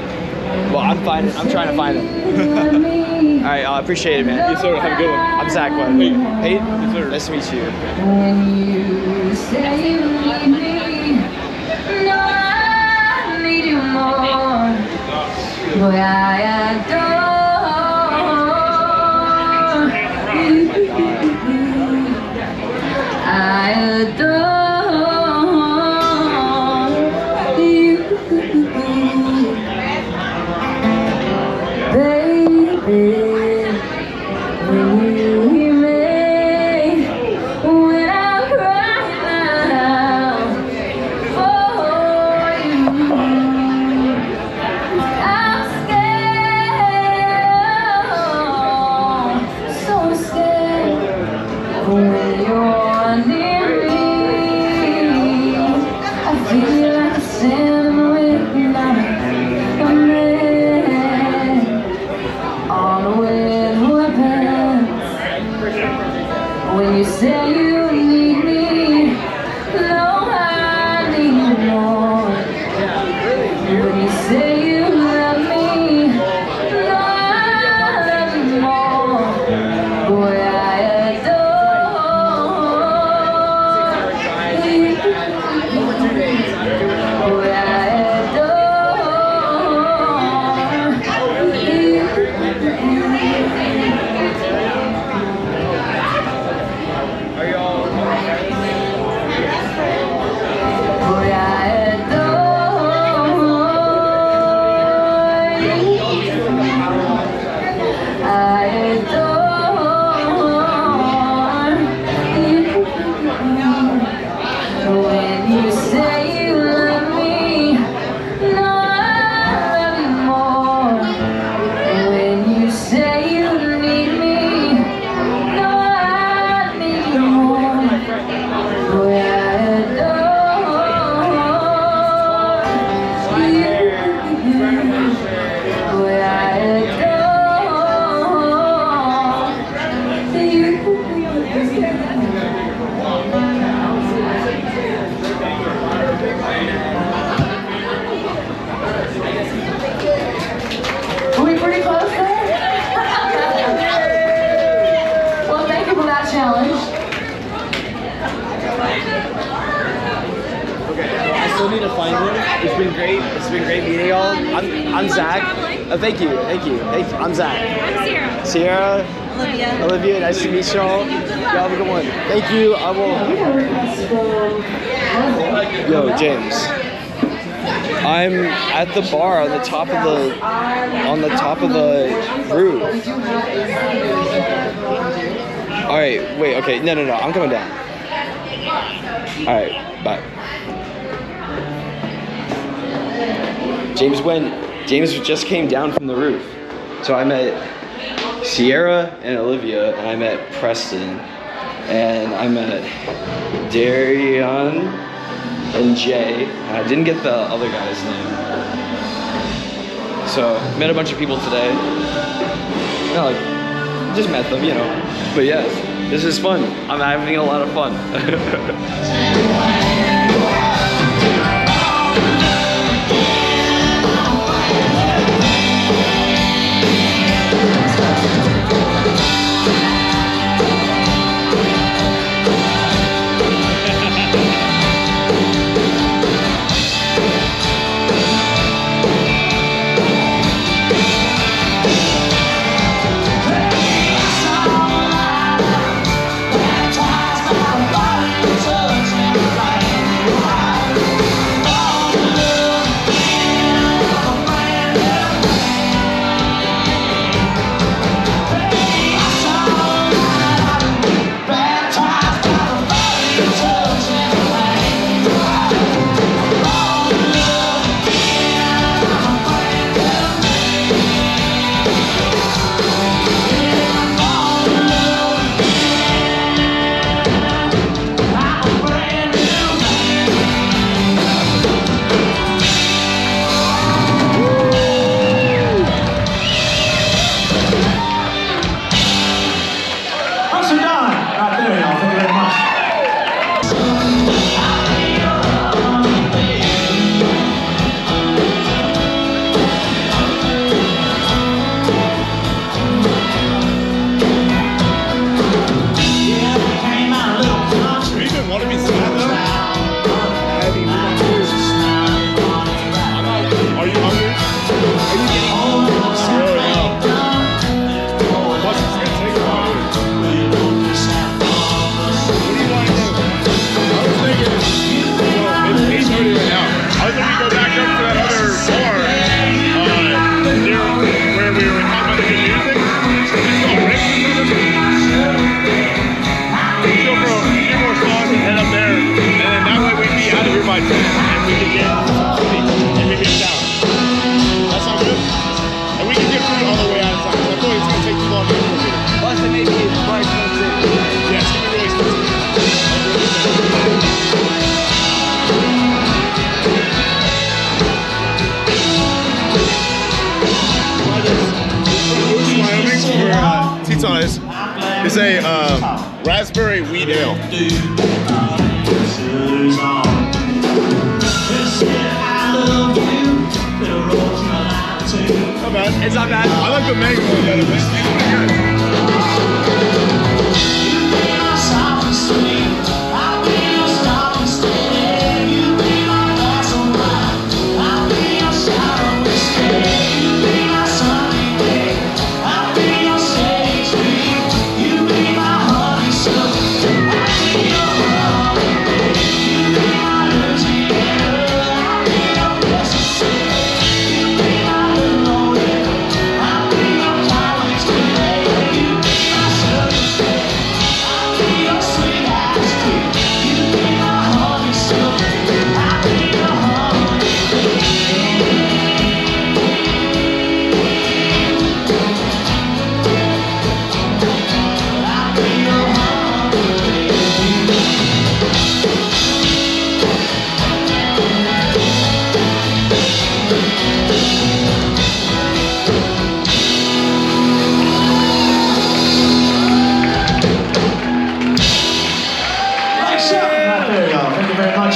Well, I'm trying to find him. All right, I appreciate it, man. Yes, sir. Have a good one. I'm Zach. What? Pete. Pete? Yes, sir. Nice to meet you. When you say you need me, no, I need you more. Boy, I adore you. Baby, when you hear me, when I cry out for you, I'm scared, so scared. When you're near me, I feel like a sinner without a man. On with weapons. When you say you need me, no, I need you more. When you say you love me, no, I love you more. Boy, I adore you. Boy, I adore you. Boy, I adore you. I adore you. When you say you love me, no, I love you more. When you say you need me, no, I need you more. Boy, I adore you. Boy, I adore you. Are we pretty close there? Well, thank you for that challenge. I still need to find him. It's been great. It's been great meeting y'all. I'm Zach. Oh, thank you. I'm Zach. I'm Sierra. Sierra. Olivia. Nice to meet y'all. Y'all have a good one. Thank you. I will. Yo, James. I'm at the bar on the top of the roof. All right. Wait. Okay. No. I'm coming down. All right. Bye. James just came down from the roof. So I met Sierra and Olivia, and I met Preston, and I met Darian and Jay. I didn't get the other guy's name. So met a bunch of people today. No, like just met them, you know. But yeah, this is fun. I'm having a lot of fun. and we can get down. That sounds good. And we can get food on the way out of time. I feel like it's gonna take too long to get food. Plus, it may be more expensive. Yeah, it's gonna be really expensive. Wyoming, Tetons. It's a raspberry wheat ale. Not bad. It's not bad. I like the mango one better, but it's pretty There you go. Thank you very much.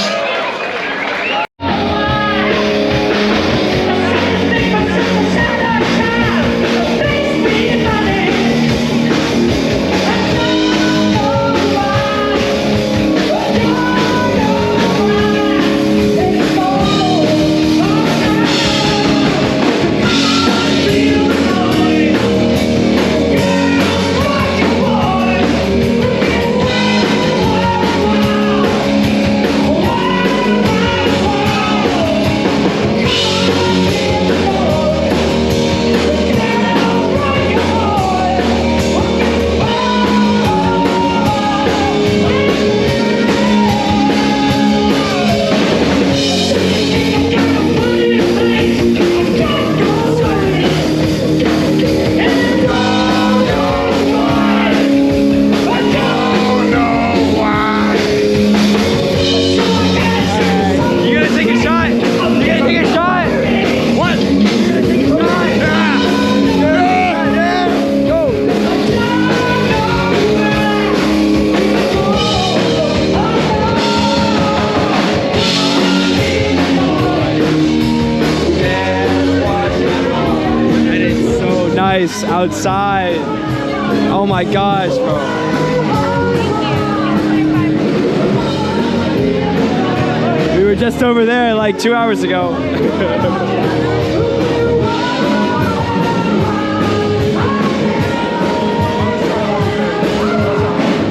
Outside. Oh my gosh, bro. We were just over there like 2 hours ago.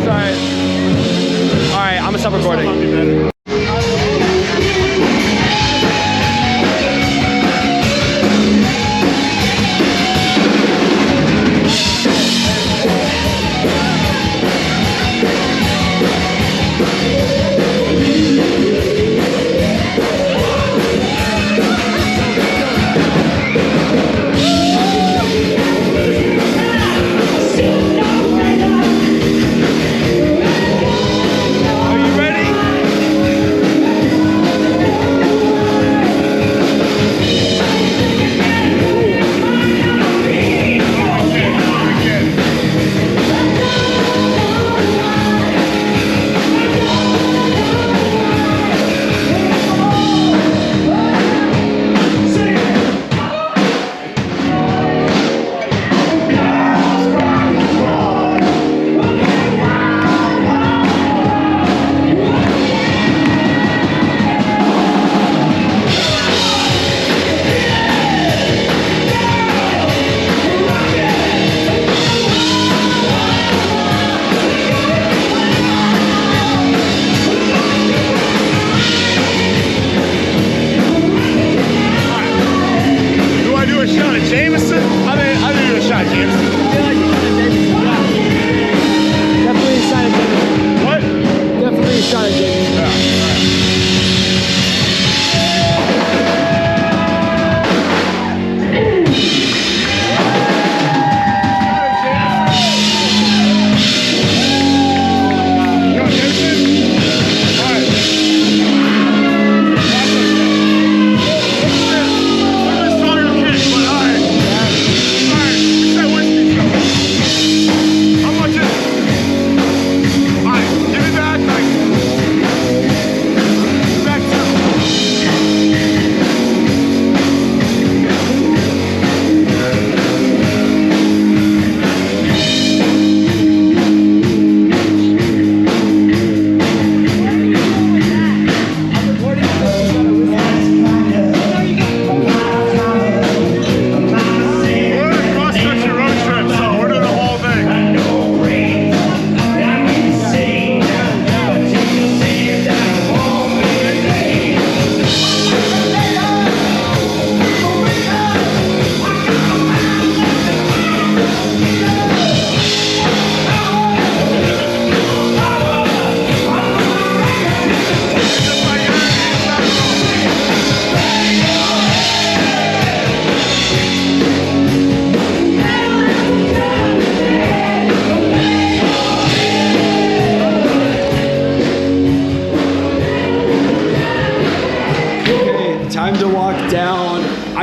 Sorry. Alright, I'm gonna stop recording. Are you ready?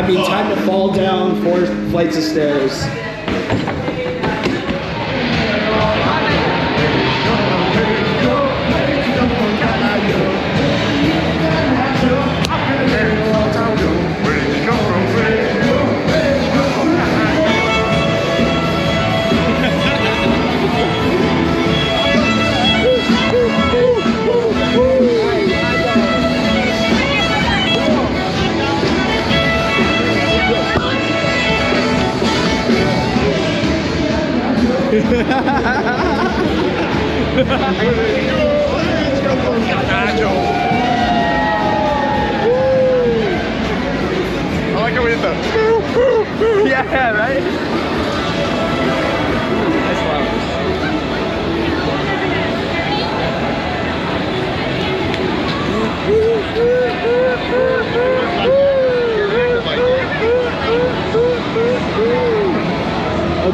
I mean, time to fall down 4 flights of stairs. I like how we hit the. Yeah, right?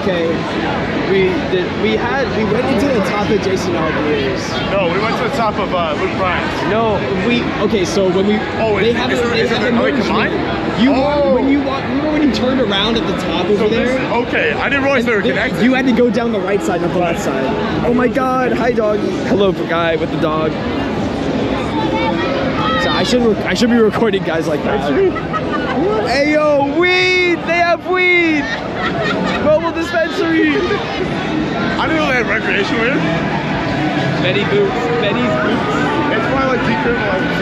Okay, we went into the top of Jason Aldear's. No, we went to the top of Luke Bryan's. Okay, so when we they have are they combined? When you turned around at the top over there. Okay, I didn't realize they were connected. You had to go down the right side, not the left side. Oh my God! Hi, dog. Hello, guy with the dog. So I should be recording guys like that. Hey yo, weed! They have weed! Mobile dispensary! I didn't know they had recreation here. Betty's boots. It's probably like decriminalized.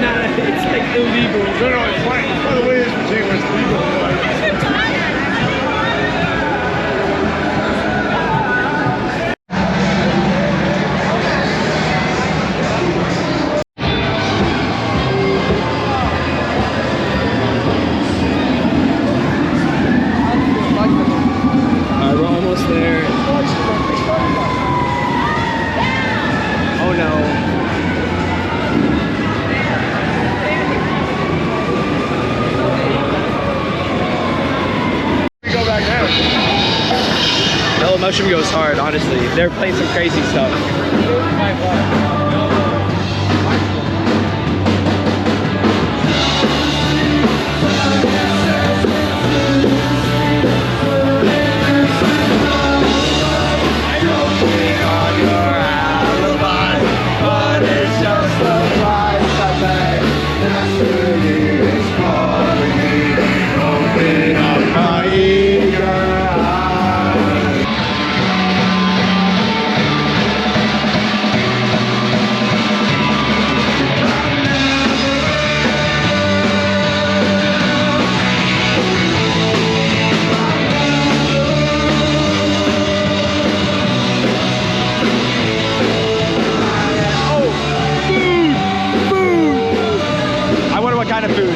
Nah, it's like illegal. No, it's fine. By the way, it's Virginia, it's legal. We're almost there. Oh no. Go back down. Mellow Mushroom goes hard, honestly. They're playing some crazy stuff. What kind of food?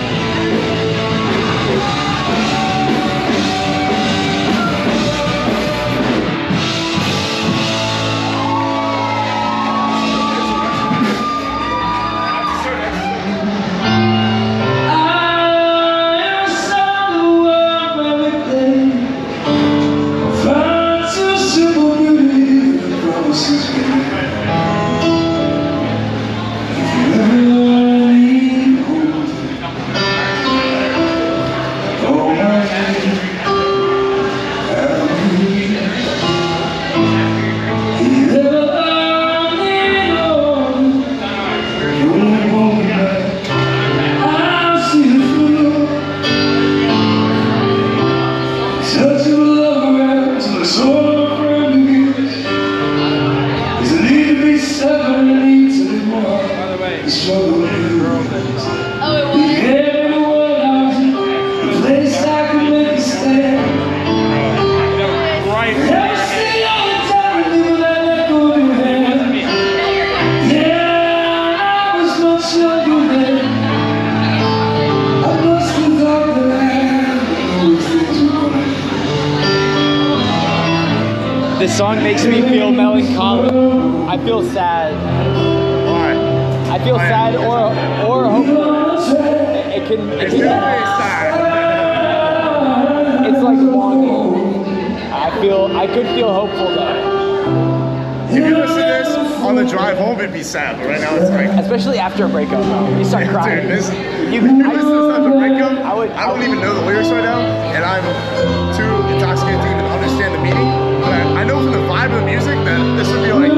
This song makes me feel melancholic. I feel sad. Why? I feel sad or hopeful. It can It's like longing. I could feel hopeful though. If you listen to this on the drive drive home, it'd be sad. But right now, it's like. Especially after a breakup, you start crying. Dude, this. You Listen to stuff to breakup. I don't even know the lyrics right now, and I'm too intoxicated to even understand the meaning. But I know from the vibe of the music that this would be like.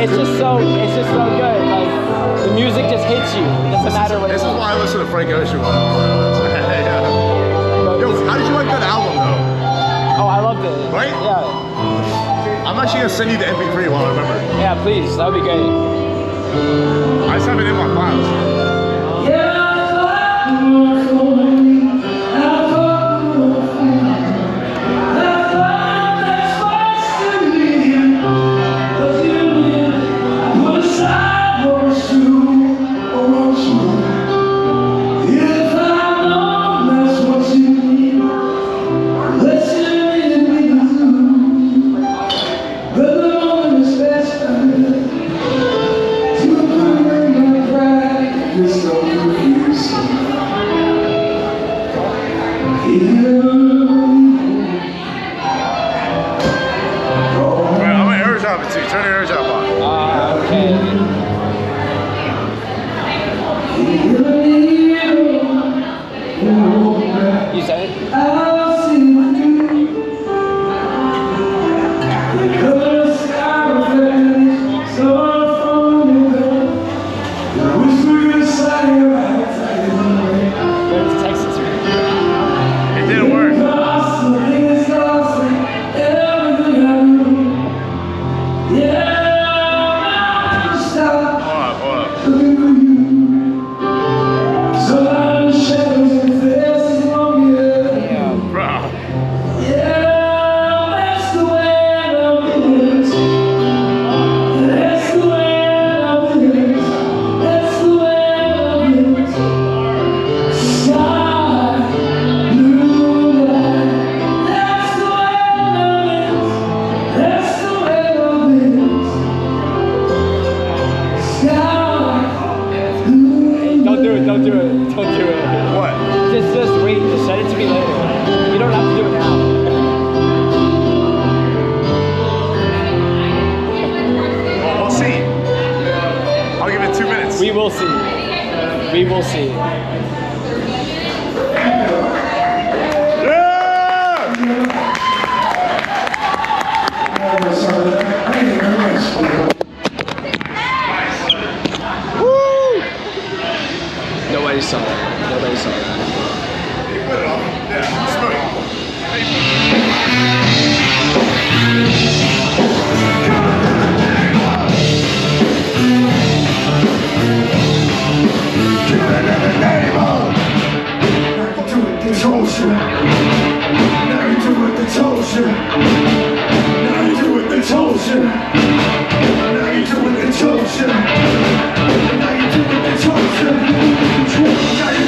It's just so good. Like the music just hits you. It doesn't matter what. This is why I listen to Frank Ocean. Yo, how did you like that album though? Oh, I loved it. Right? Yeah. I'm actually gonna send you the MP3 while I remember. Yeah, please. That would be great. I just have it in my files. Turn your ears up on. Okay. You said it? It didn't work. Don't do it. What? Just wait. Just send it to me later. You don't have to do it now. Well, we'll see. I'll give it 2 minutes. We will see. We will see. Nobody saw it. Nobody saw it. Now you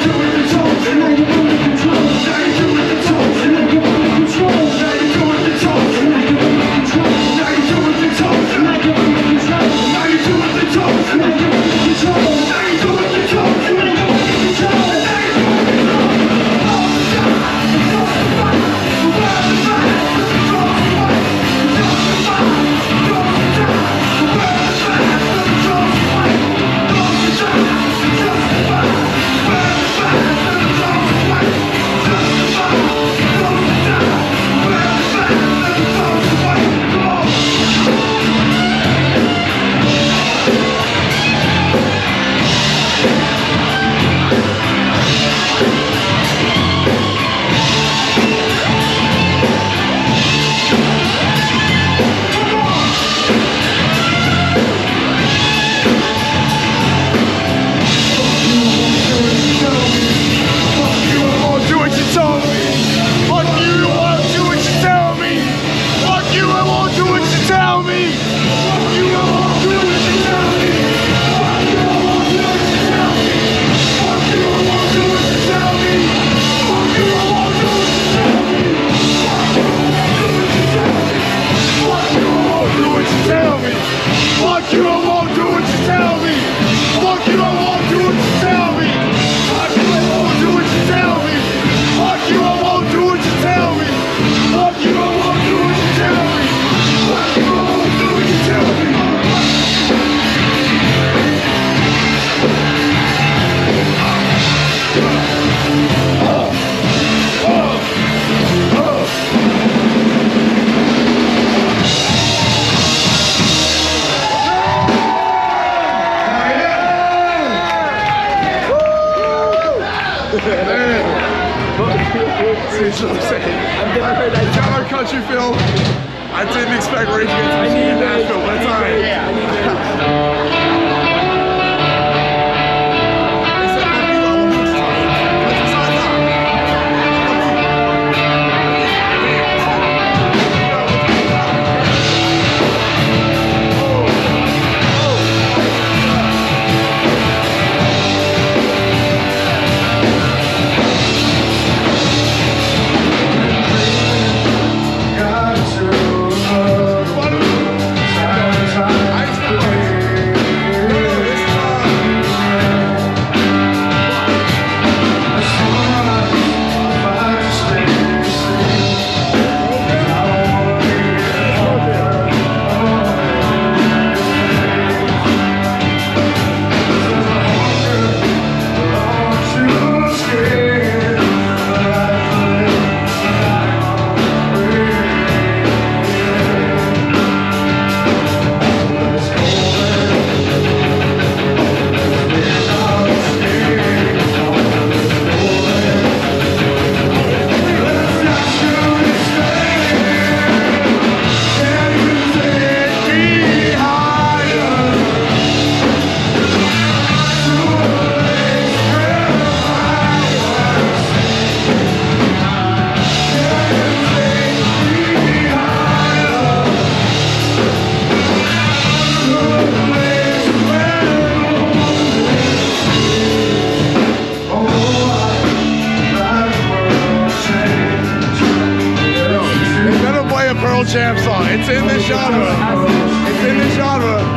See what I'm saying? I've never heard that. Tyler Country Phil. I didn't expect Rage Against the Machine in Nashville, but it's alright. Pearl Jam song. It's in this genre. It's in this genre.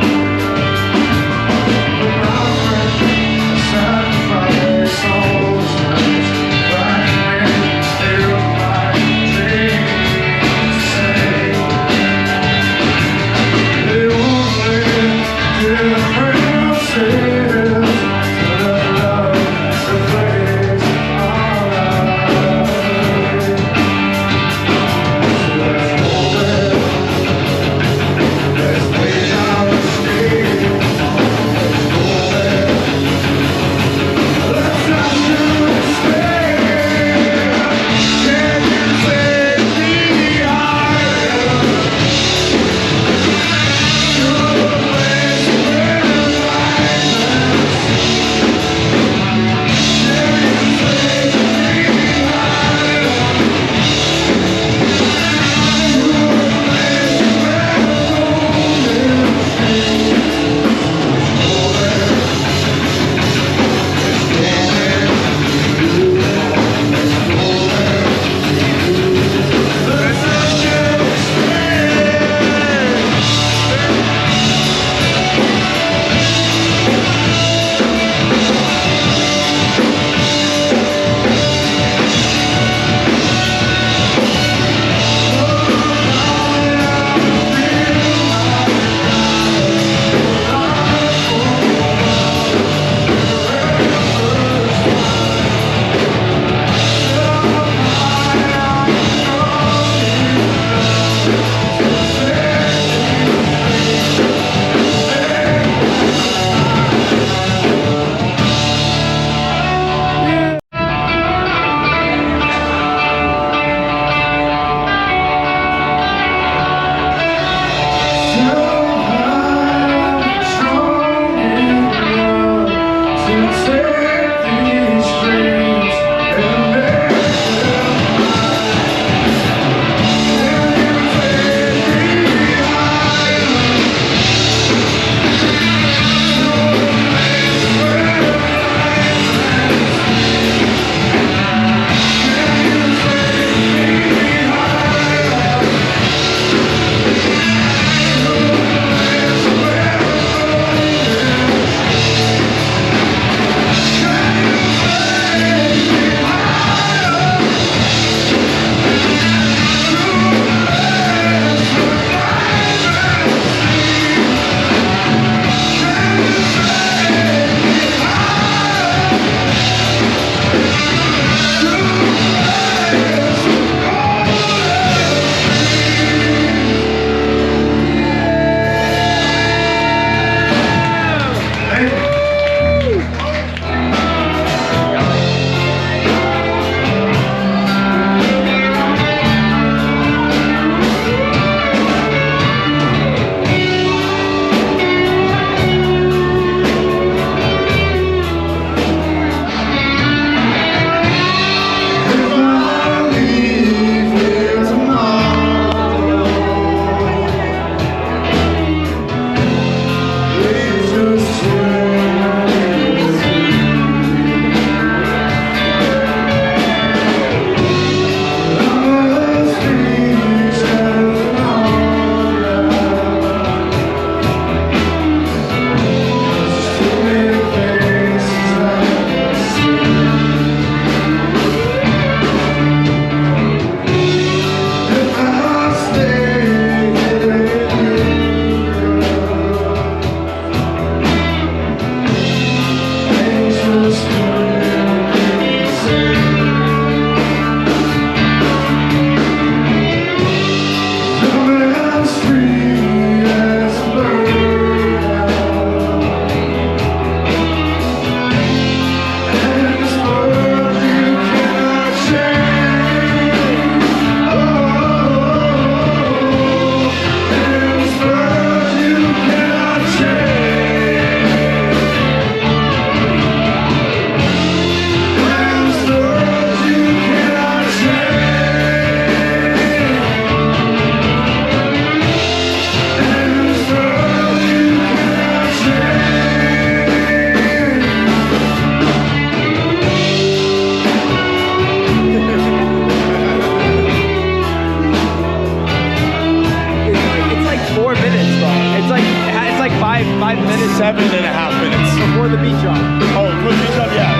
minus 7.5 minutes. Before the beach job. Oh, for the beach job, yeah.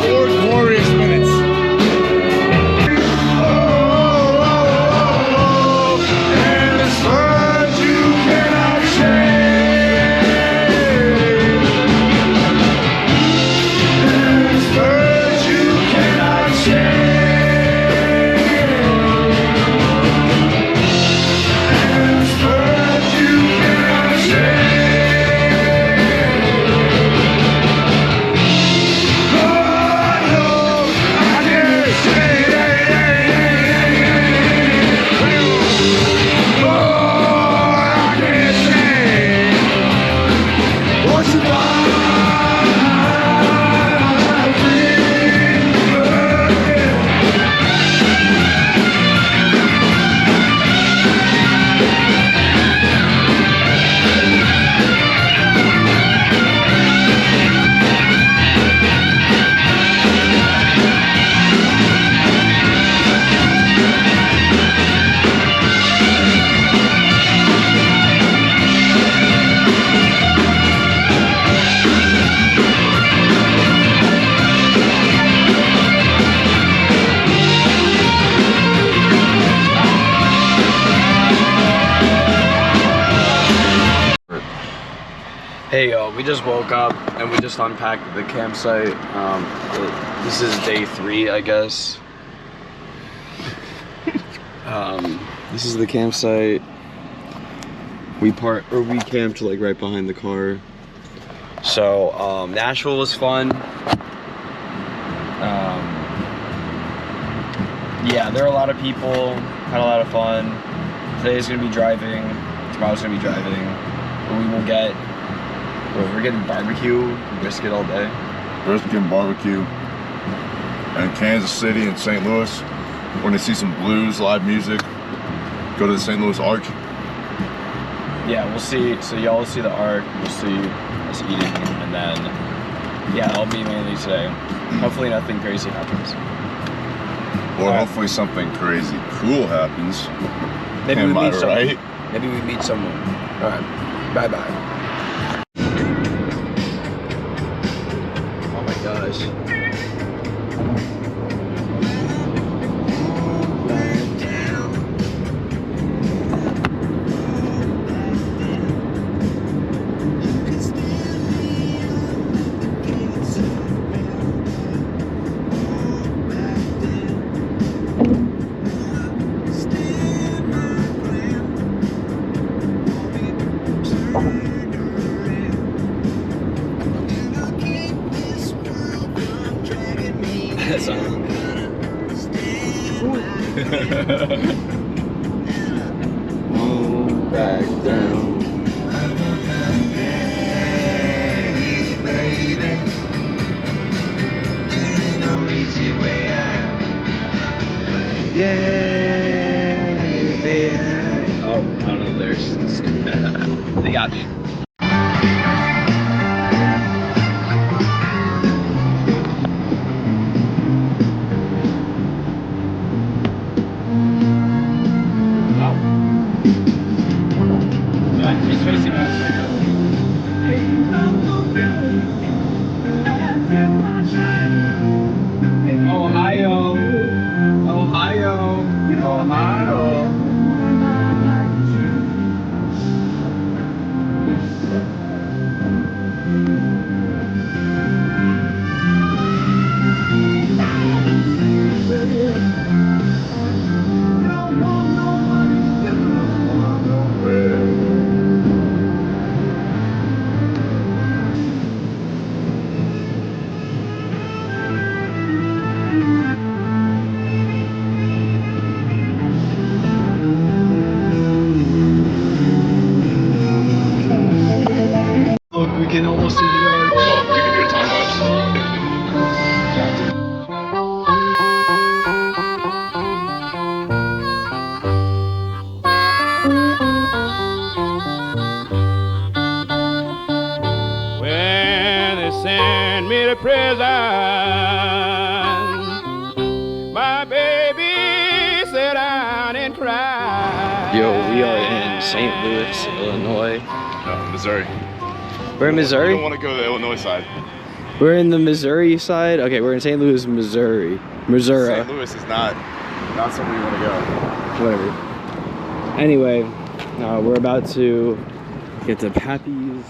4 glorious minutes. And it's words you cannot change. And it's words you cannot change. Hey, we just woke up and we just unpacked the campsite. This is day 3, I guess. This is the campsite. We camped like right behind the car. So Nashville was fun. Yeah, there are a lot of people. Had a lot of fun. Today's gonna be driving. Tomorrow's gonna be driving. But we will get. We're getting barbecue, brisket all day. Brisket and barbecue. And Kansas City and St. Louis. We're gonna see some blues, live music. Go to the St. Louis Arch. Yeah, we'll see. So y'all will see the Arc. We'll see us eating, and then yeah, I'll be mainly today. Hopefully nothing crazy happens. Or hopefully something crazy cool happens. Maybe we meet someone. Right? Maybe we meet someone. All right. Bye bye. Oh my gosh. That's Move back down. Yeah. Oh, I don't know. There's. They got me. Ohio, Ohio, Ohio. St. Louis, Illinois. No, Missouri. We're in You Missouri? don't want to go to the Illinois side. We're in the Missouri side? Okay, we're in St. Louis, Missouri. Missouri. St. Louis is not somewhere you want to go. Whatever. Anyway, we're about to get to Pappy's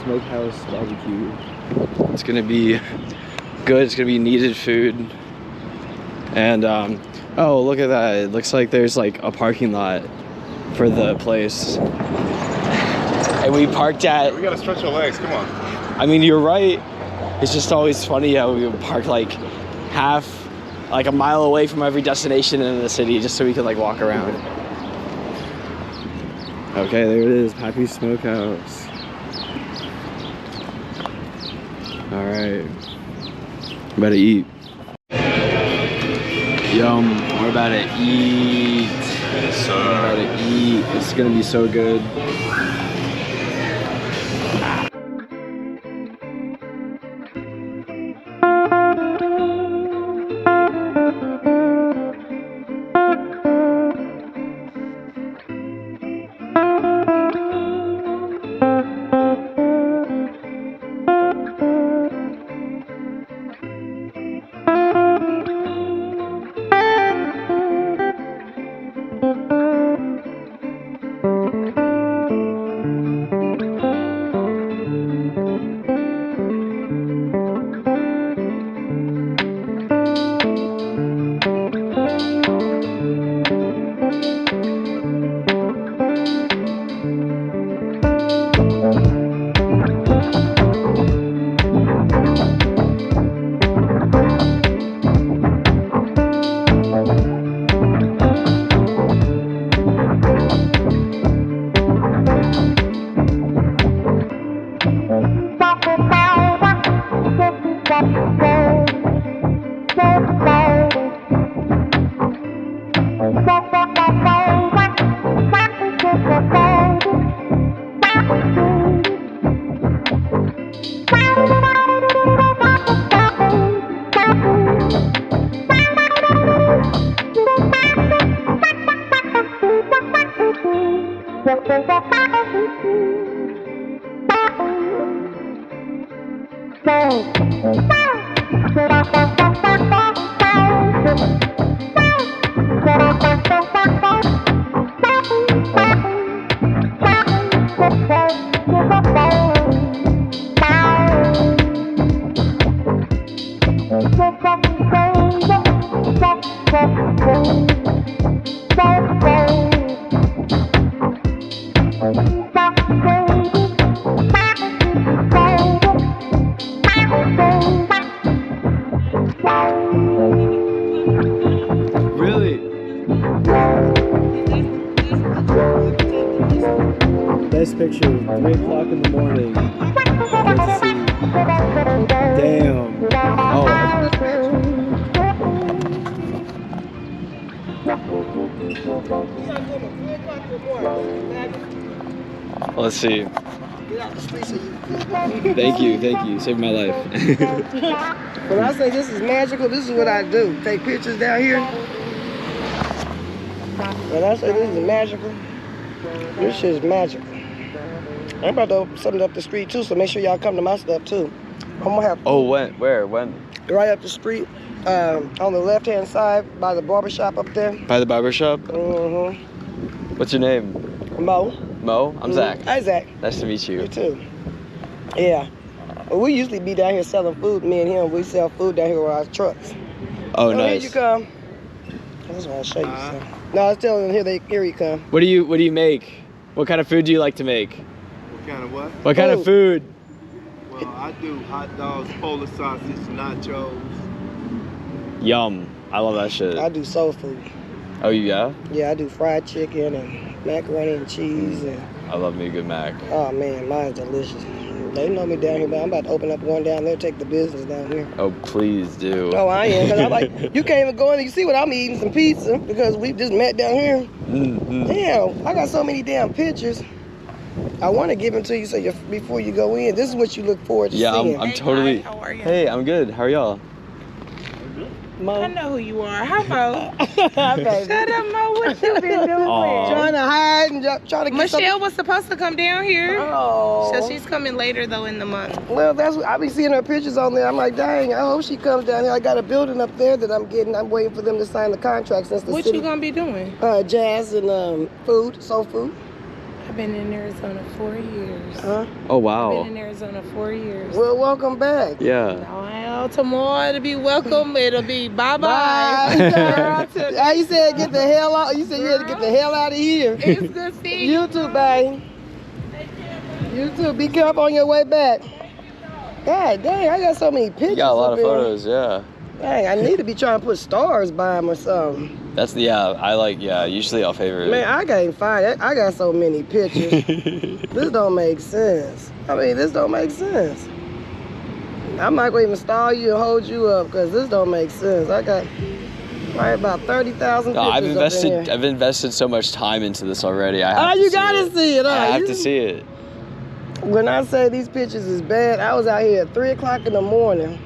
Smokehouse Barbecue. It's gonna be good. It's gonna be needed food. And oh, look at that! It looks like there's like a parking lot for the place. And we parked at. We gotta stretch our legs. Come on. I mean, you're right. It's just always funny how we would park like a mile away from every destination in the city just so we could like walk around. Okay, there it is, Pappy's Smokehouse. All right, I'm about to eat. Yum, we're about to eat. Yes, sir. We're about to eat. It's gonna be so good. Really? Best picture, 3 o'clock in the morning. Let's see. Damn. Oh. Let's see. Thank you. Saved my life. When I say this is magical, this is what I do. Take pictures down here. When I say this is magical, this shit is magical. I'm about to open something up the street too, so make sure y'all come to my stuff too. I'm gonna have. Oh, when? Where? When? Right up the street, on the left-hand side, by the barber shop up there. By the barber shop? Mm-hmm. What's your name? Mo. Mo? I'm Zach. Hi, Zach. Nice to meet you. You too. Yeah. Well, we usually be down here selling food. Me and him, we sell food down here with our trucks. Oh, nice. Here you come. I just want to show you something. No, I was telling them here you come. What do you make? What kind of food do you like to make? What kind of what? What kind of food? Well, I do hot dogs, Polish sausage, nachos. Yum. I love that shit. I do soul food. Oh, yeah? Yeah, I do fried chicken and macaroni and cheese. And I love me a good mac. oh, man, mine's delicious. They know me down here, but I'm about to open up one down there, take the business down here. Oh, please do. Oh, I am, because I'm like, you can't even go in and you see what I'm eating, some pizza, because we just met down here. Mm-hmm. Damn, I got so many damn pictures. I want to give them to you so before you go in. This is what you look forward to seeing. I'm totally. How are you? Hey, I'm good. How are y'all? Mo. I know who you are. How about? Hi, baby. Shut up, Mo. What you been doing? Trying to hide and trying to get Michelle was supposed to come down here. Oh. So she's coming later though in the month. Well, that's what I be seeing her pictures on there. I'm like, dang, I hope she comes down here. I got a building up there that I'm getting. I'm waiting for them to sign the contract since the What city. you gonna be doing? Jazz and food, soul food. I've been in Arizona 4 years. Huh? Oh I've wow. been in Arizona 4 years. Well, welcome back. Yeah. Well, tomorrow it'll be welcome. It'll be bye bye. Bye. How you said get the hell out? You said you had to get the hell out of here. It's good seeing you. You too, babe. You too. Be careful on your way back. God dang, I got so many pictures. You got a lot up of here. photos, yeah. Dang, I need to be trying to put stars by them or something. That's the usually I'll favorite. Man, I can't find it. I got so many pictures. This don't make sense. I mean, this don't make sense. I'm not going to even stall you and hold you up because this don't make sense. I got probably about 30,000 No, pictures up in here. I've invested so much time into this already. You gotta see it. I have to see it. When I say these pictures is bad, I was out here at 3 o'clock in the morning.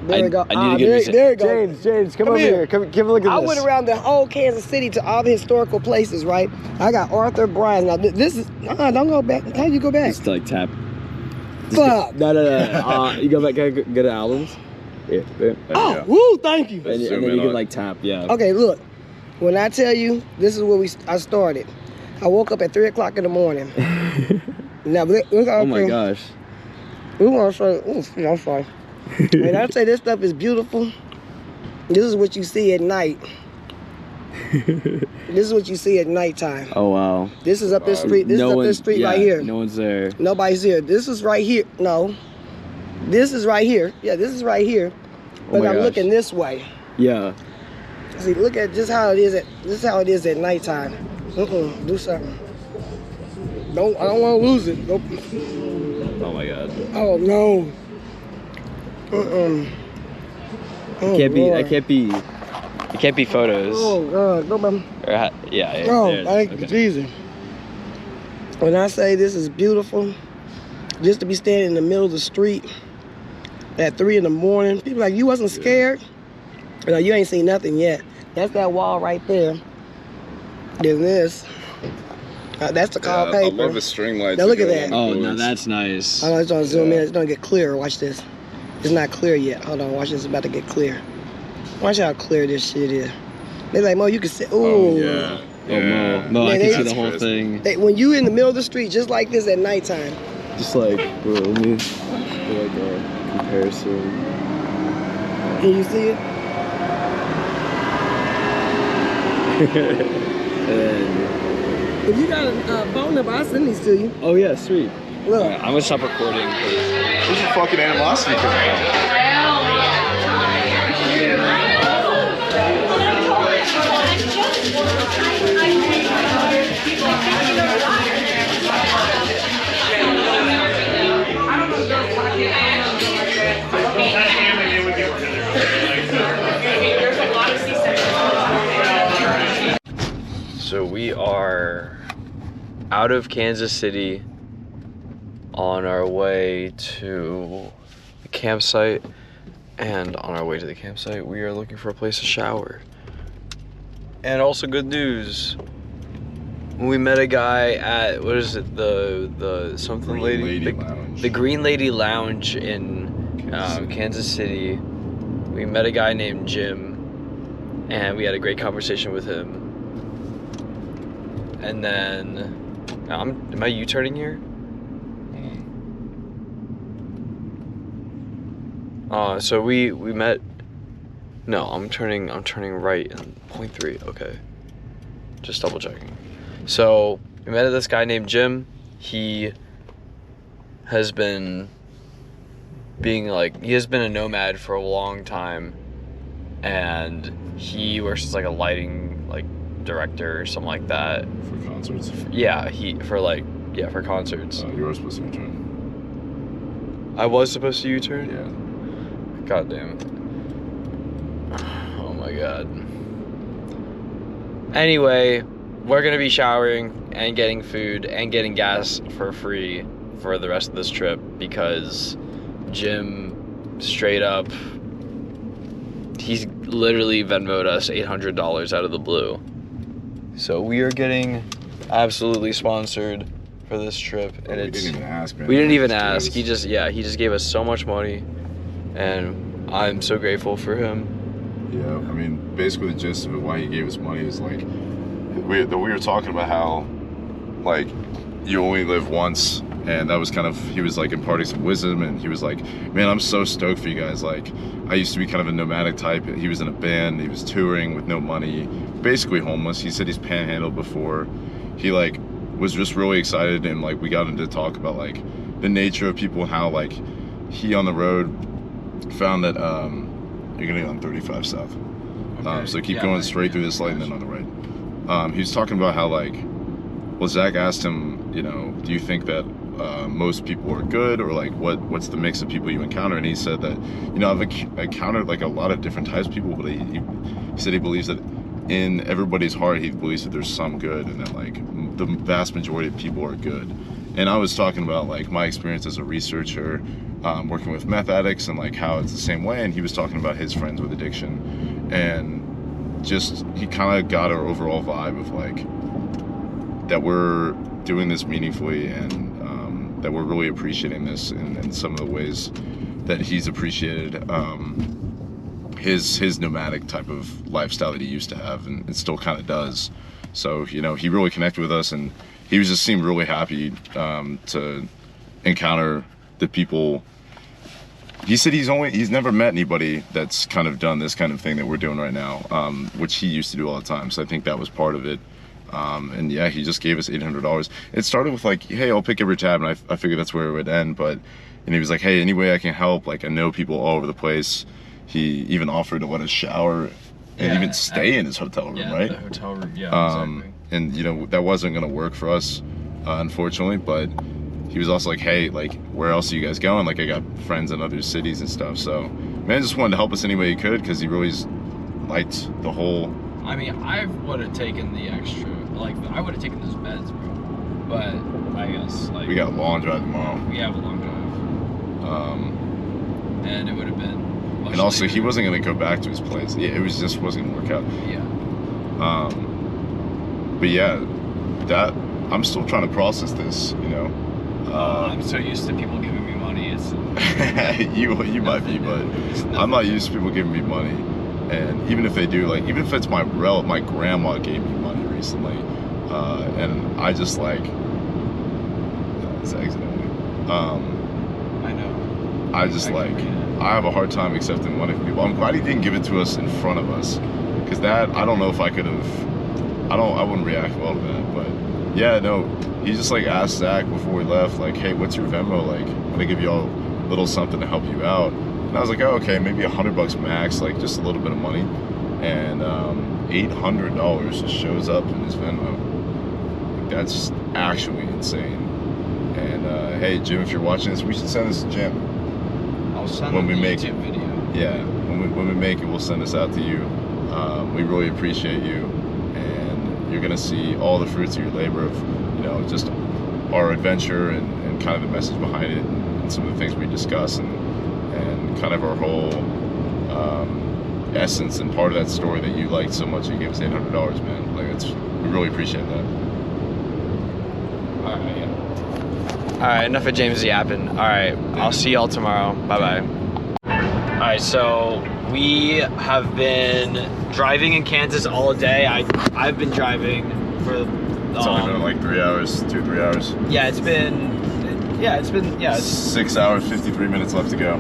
There we go. I need to get there you go. James, come over here. Come give a look at I this. went around the whole Kansas City to all the historical places, right? I got Arthur Bryant. Now this is don't go back. How you go back? Just like tap. Fuck. No. You go back. Go to albums. Yeah. Oh, woo! Thank you. And then you can like tap. Yeah. Okay, look. When I tell you, this is where I started. I woke up at 3 o'clock in the morning. Now, look, Oh my gosh. We want to show. I'm sorry. When I say this stuff is beautiful, this is what you see at night. This is what you see at nighttime. Oh wow. This is up this street. This is up this street right here. No one's there. Nobody's here. This is right here. No. This is right here. Yeah, this is right here. But I'm looking this way. Yeah. See, look at just how it is at nighttime. Do something. I don't want to lose it. Nope. Oh my god. Oh no. Oh, It can't be photos. Oh God, go back. Yeah. Oh, thank you, Jesus. When I say this is beautiful, just to be standing in the middle of the street at 3 in the morning, people like, you wasn't scared? No, you ain't seen nothing yet. That's that wall right there. Then this. That's the call paper. I love the string lights. Now look at that. Oh, no, that's nice. I'm just gonna zoom in. It's gonna get clearer. Watch this. It's not clear yet. Hold on. Watch this. It's about to get clear. Watch how clear this shit is. They're like, Mo, you can see. Ooh. Oh, yeah. Oh, Mo, I can see the whole thing. When you in the middle of the street, just like this at nighttime. Just like, bro, let me do like a comparison. Can you see it? And if you got a phone number, I'll send these to you. Oh yeah, sweet. Look. Right, I'm gonna stop recording. Where's your fucking animosity coming from? So we are out of Kansas City on our way to the campsite, and on our way to the campsite we are looking for a place to shower. And also good news, we met a guy at, what is it, the something Green lady Lounge. The Green Lady Lounge in Kansas City. We met a guy named Jim, and we had a great conversation with him. And then, am I U-turning here? So we met. No, I'm turning right in 0.3. Okay, just double checking. So we met this guy named Jim. He has been he has been a nomad for a long time, and he works as like a lighting director or something like that. For concerts? Yeah, for concerts. You were supposed to U-turn. I was supposed to U-turn? Yeah. God damn it. Oh my god. Anyway, we're gonna be showering and getting food and getting gas for free for the rest of this trip because Jim straight up He's literally Venmo'd us $800 out of the blue. So we are getting absolutely sponsored for this trip, and we didn't even ask, man. We didn't even ask. He just gave us so much money, and I'm so grateful for him. Yeah, I mean, basically the gist of it, why he gave us money is like, we were talking about how, like, you only live once, and that was kind of, he was like imparting some wisdom, and he was like, man, I'm so stoked for you guys. Like, I used to be kind of a nomadic type. He was in a band, he was touring with no money, basically homeless. He said he's panhandled before. He like was just really excited, and like we got into talk about like the nature of people and how like he on the road found that you're gonna get on 35 south. So keep going straight through this light and then on the right. He was talking about how like, well, Zach asked him, you know, do you think that most people are good, or like what's the mix of people you encounter? And he said that, you know, I've encountered like a lot of different types of people, but he said he believes that in everybody's heart, he believes that there's some good, and that like the vast majority of people are good. And I was talking about like my experience as a researcher, working with meth addicts, and like how it's the same way. And he was talking about his friends with addiction, and just he kind of got our overall vibe of like that we're doing this meaningfully, and that we're really appreciating this in some of the ways that he's appreciated his nomadic type of lifestyle that he used to have, and it still kind of does. So, you know, he really connected with us, and he just seemed really happy to encounter the people. He said he's never met anybody that's kind of done this kind of thing that we're doing right now, which he used to do all the time. So I think that was part of it. And yeah, he just gave us $800. It started with like, hey, I'll pick every tab, and I figured that's where it would end. But, and he was like, hey, any way I can help? Like, I know people all over the place. He even offered to let us shower and even stay in his hotel room, right? The hotel room, exactly. And you know, that wasn't gonna work for us, unfortunately, but he was also like, hey, like, where else are you guys going? Like, I got friends in other cities and stuff. So, man, just wanted to help us any way he could, because he really liked the whole. I mean, I would have taken the extra, like, I would have taken those beds, bro. But I guess, like, we got a long drive tomorrow. We have a long drive. And it would have been. And also, he wasn't gonna go back to his place. Yeah, it was just wasn't gonna work out. Yeah. But yeah, that I'm still trying to process this, you know. I'm so used to people giving me money. It's you might be, but I'm not used to people giving me money. And even if they do, like, even if it's my grandma gave me money recently, and I just like, it's accidentally. I know. I just like, I have a hard time accepting money from people. I'm glad he didn't give it to us in front of us, because that, I don't know if I could have, I wouldn't react well to that. But yeah, no, he just like asked Zach before we left, like, hey, what's your Venmo? Like, I'm gonna give you all a little something to help you out. And I was like, oh, okay, maybe $100 max, like just a little bit of money. And $800 just shows up in his Venmo. Like, that's actually insane. And hey, Jim, if you're watching this, we should send this to Jim. I'll send when we a make YouTube video. Yeah, when we make it, we'll send this out to you. We really appreciate you, and you're gonna see all the fruits of your labor of, you know, just our adventure and kind of the message behind it, and some of the things we discuss, and kind of our whole essence and part of that story that you liked so much. You gave us $800, man. Like, we really appreciate that. All right, yeah. All right, enough of James yapping. All right, I'll see y'all tomorrow. Bye-bye. All right, so we have been driving in Kansas all day. I've been driving for. It's only been like 3 hours, 2-3 hours. Yeah, it's been 6 hours, 53 minutes left to go.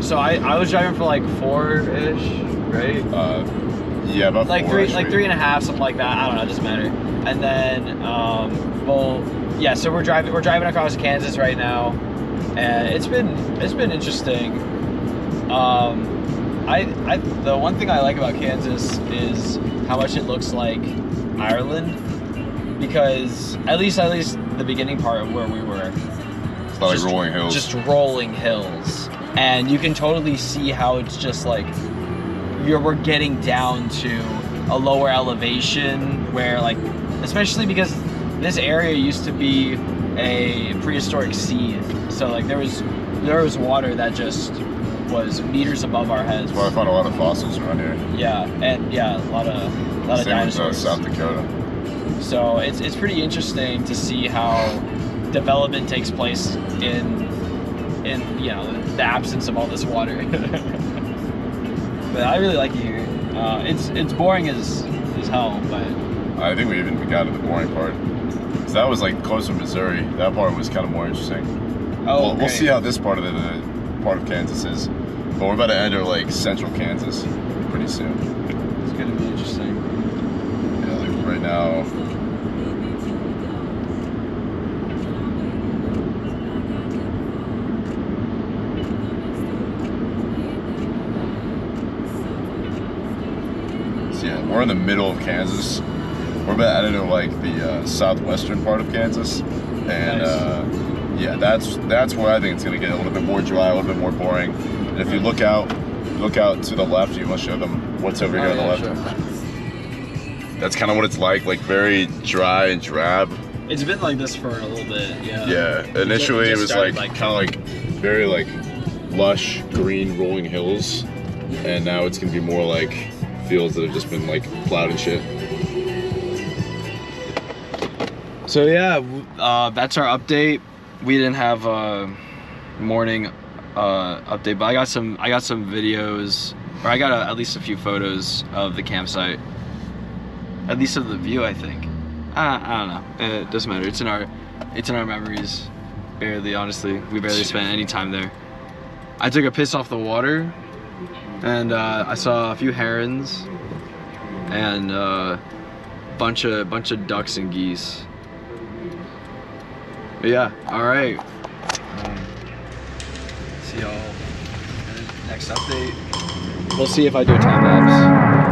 So I was driving for like 4-ish, right? Yeah, about like 4 three and a half, something like that. I don't know, it doesn't matter. And then yeah, so we're driving across Kansas right now, and it's been interesting. The one thing I like about Kansas is how much it looks like Ireland, because at least the beginning part of where we were, it's like rolling hills. Just rolling hills, and you can totally see how it's just like we're getting down to a lower elevation, where like, especially because this area used to be a prehistoric sea, so like there was water that just was meters above our heads. That's why I found a lot of fossils around here. Yeah, and yeah, a lot of Same with dinosaurs. South Dakota. So it's pretty interesting to see how development takes place in you know the absence of all this water. But I really like it here. It's boring as hell, but I think we even got to the boring part. So that was like close to Missouri. That part was kind of more interesting. Oh, we'll see how this part of Kansas is. But we're about to enter like central Kansas pretty soon. It's gonna be interesting. Yeah, like right now. So yeah, we're in the middle of Kansas. We're about to enter like the southwestern part of Kansas, and yeah, that's where I think it's gonna get a little bit more dry, a little bit more boring. And if you look out to the left, you want to show them what's over here on the left. Sure. That's kind of what it's like very dry and drab. It's been like this for a little bit, yeah. Yeah, initially it Just was started, kind of like very like lush green rolling hills, and now it's gonna be more like fields that have just been like plowed and shit. So yeah, that's our update. We didn't have a morning update, but I got some videos, or I got at least a few photos of the campsite. At least of the view, I think. I don't know. It doesn't matter. It's in our memories. Barely, honestly, we barely spent any time there. I took a piss off the water, and I saw a few herons, and bunch of ducks and geese. But yeah, all right. See y'all in the next update. We'll see if I do a time lapse.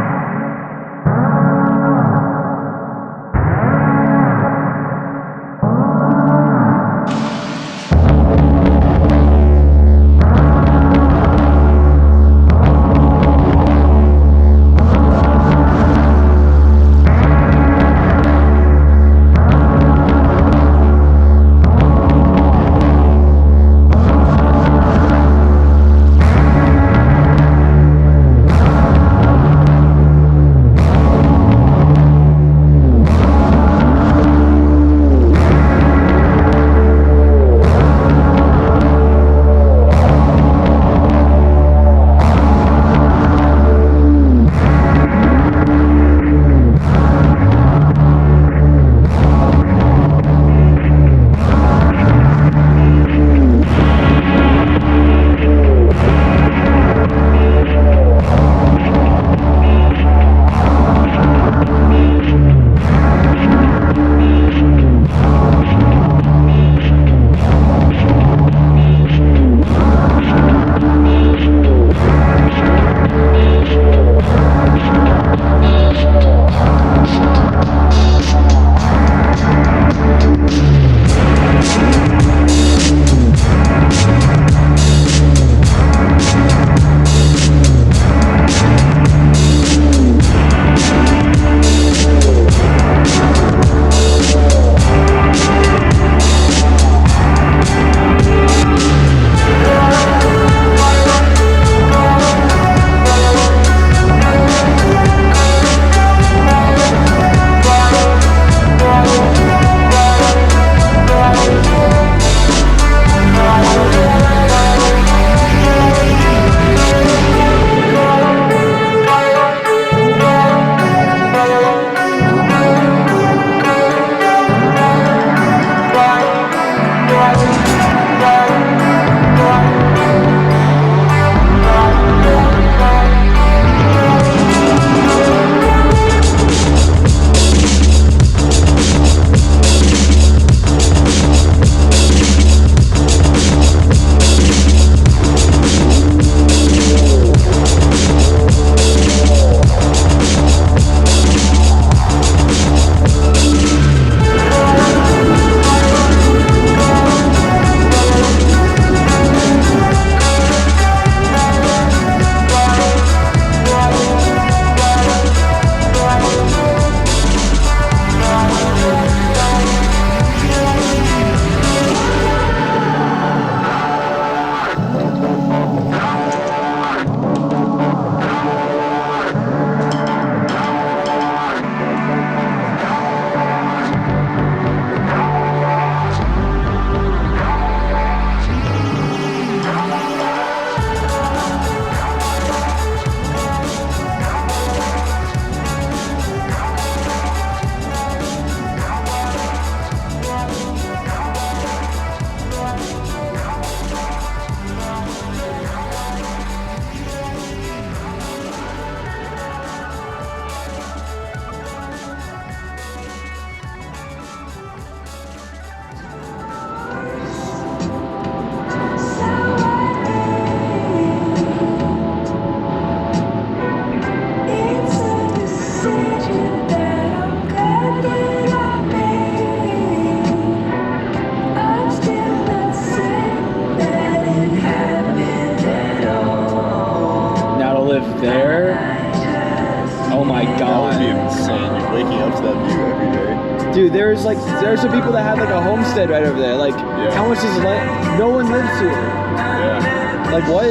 there's some people that have like a homestead right over there. Like, how much is land? No one lives here. Yeah. Like what?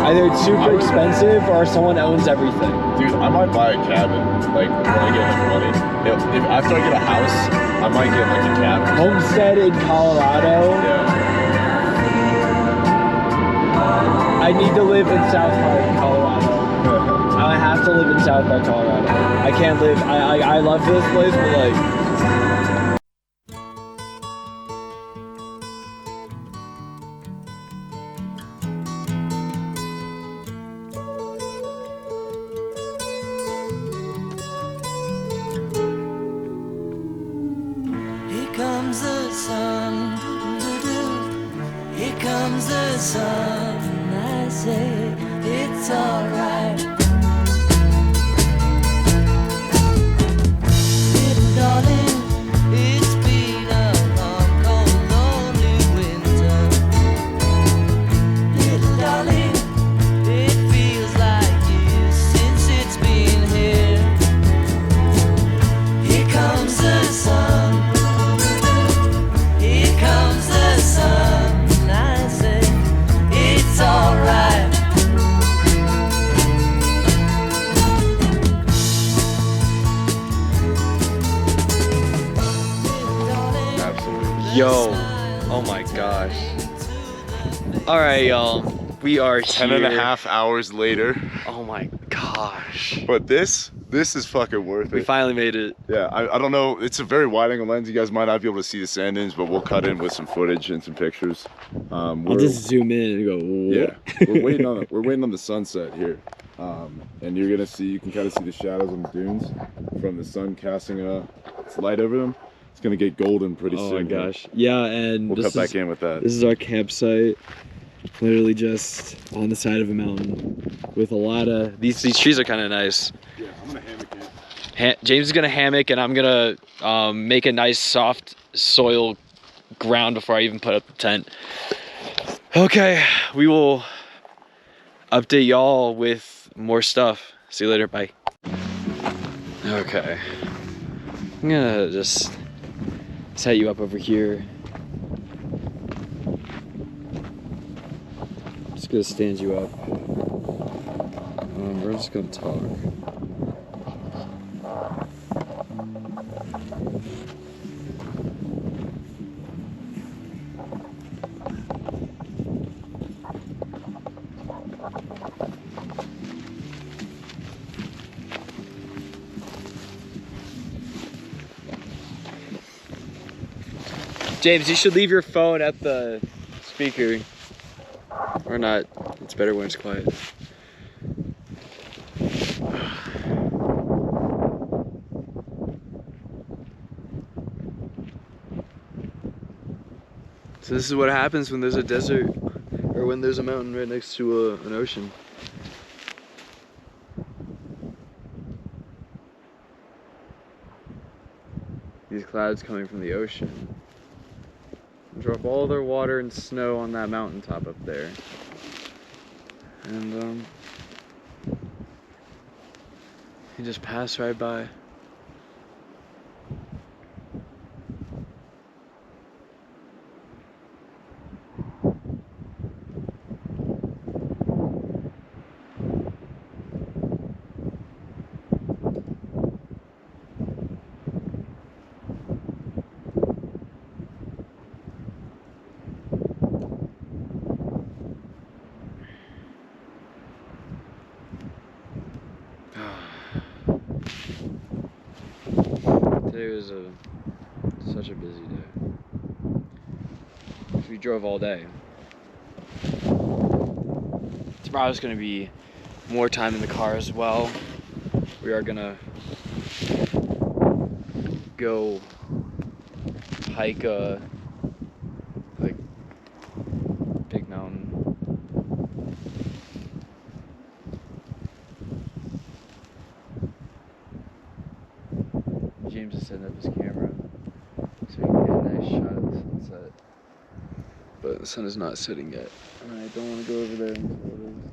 Either it's super expensive or someone owns everything. Dude, I might buy a cabin, like, when I get enough money. If after I get a house, I might get, like, a cabin. Homestead in Colorado? Yeah. I need to live in South Park, Colorado. I have to live in South Park, Colorado. I can't live, I love this place, but like... Here comes the sun, here comes the sun, I say it's alright. Little darling, it's been a long, cold, lonely winter. Little darling, it feels like years since it's been here. Here comes the sun. Here comes the sun, I say it's alright. Absolutely. Yo, oh my gosh. All right, y'all. We are 10 here. and a half hours later. Oh my gosh. But this is fucking worth it. We finally made it. Yeah, I don't know. It's a very wide angle lens. You guys might not be able to see the sand dunes, but we'll cut in with some footage and some pictures. I'll just zoom in and go, yeah, we're waiting on the sunset here. And you're gonna see, you can kind of see the shadows on the dunes from the sun casting its light over them. It's gonna get golden pretty soon. Oh my gosh. Yeah, and we'll cut back in with that. This is our campsite. Literally just on the side of a mountain with a lot of... These trees are kind of nice. Yeah, I'm gonna hammock it. James is gonna hammock, and I'm gonna make a nice soft soil ground before I even put up the tent. Okay, we will update y'all with more stuff. See you later, bye. Okay, I'm gonna just set you up over here. Just gonna stand you up. We're just gonna talk. James, you should leave your phone at the speaker. Or not. It's better when it's quiet. So this is what happens when there's a desert, or when there's a mountain right next to an ocean. These clouds coming from the ocean drop all their water and snow on that mountaintop up there. And you just pass right by. Today was such a busy day. We drove all day. Tomorrow's gonna be more time in the car as well. We are gonna go hike a big mountain. James is setting up his camera so we can get a nice shot of the sunset. But the sun is not setting yet, and I don't want to go over there until it is.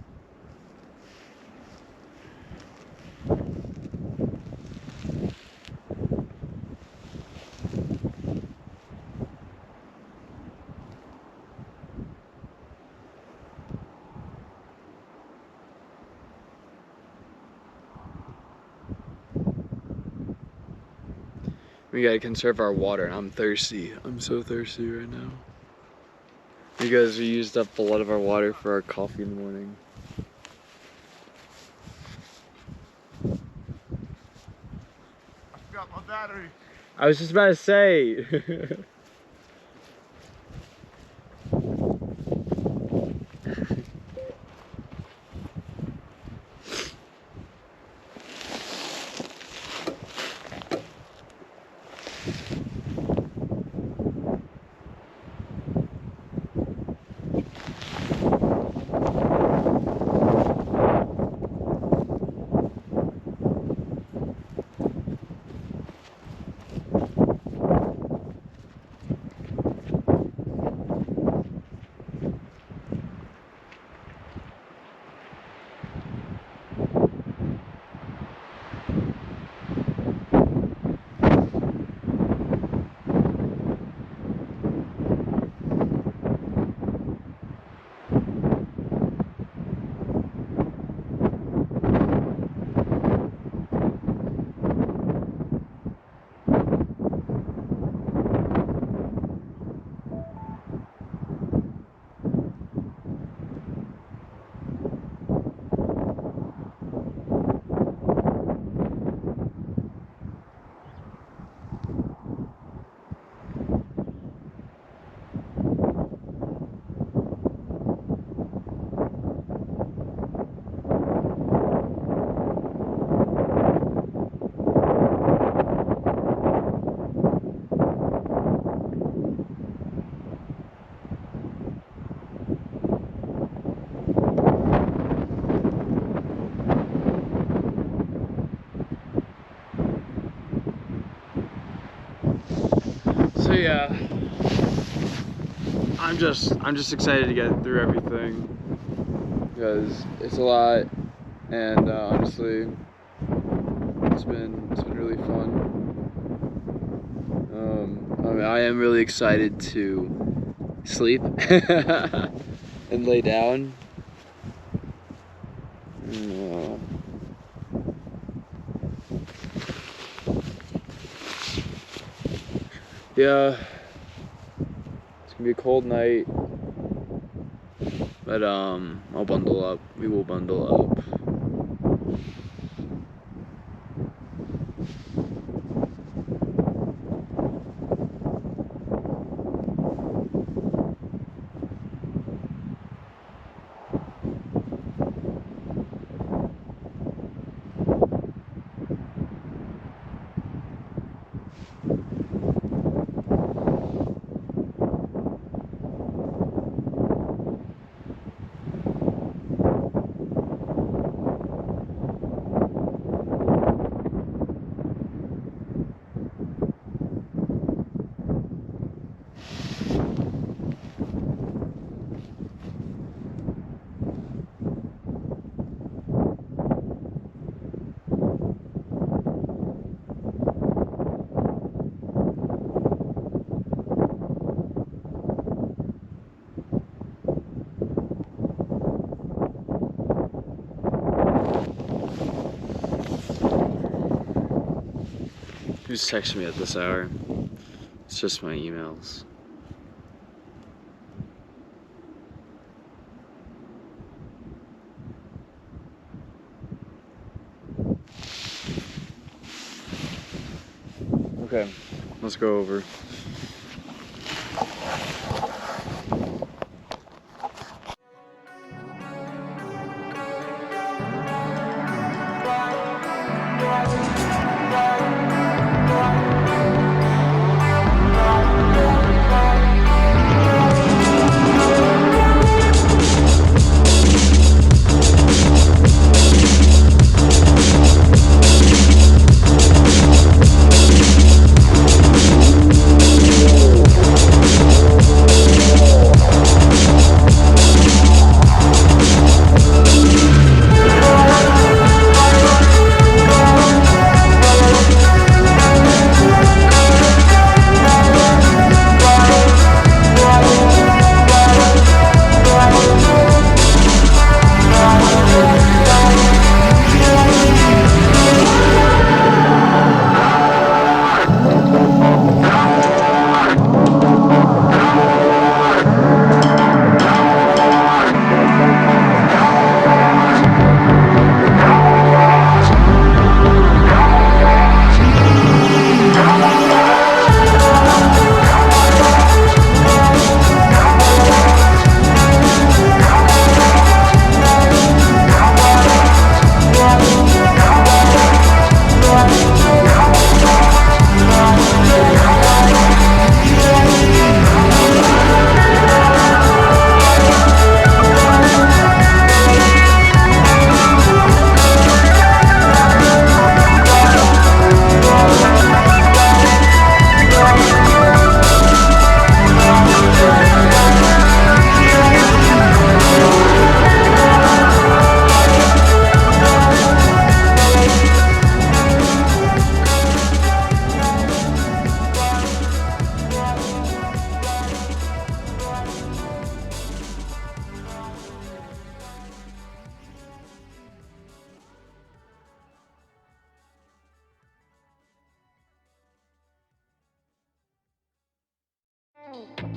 We gotta conserve our water, and I'm thirsty. I'm so thirsty right now. Because we used up a lot of our water for our coffee in the morning. I forgot my battery. I was just about to say. So yeah, I'm just excited to get through everything because it's a lot, and honestly, it's been really fun. I mean, I am really excited to sleep and lay down. Yeah, it's gonna be a cold night, but I'll bundle up. We will bundle up. Who's texting me at this hour? It's just my emails. Okay, let's go over.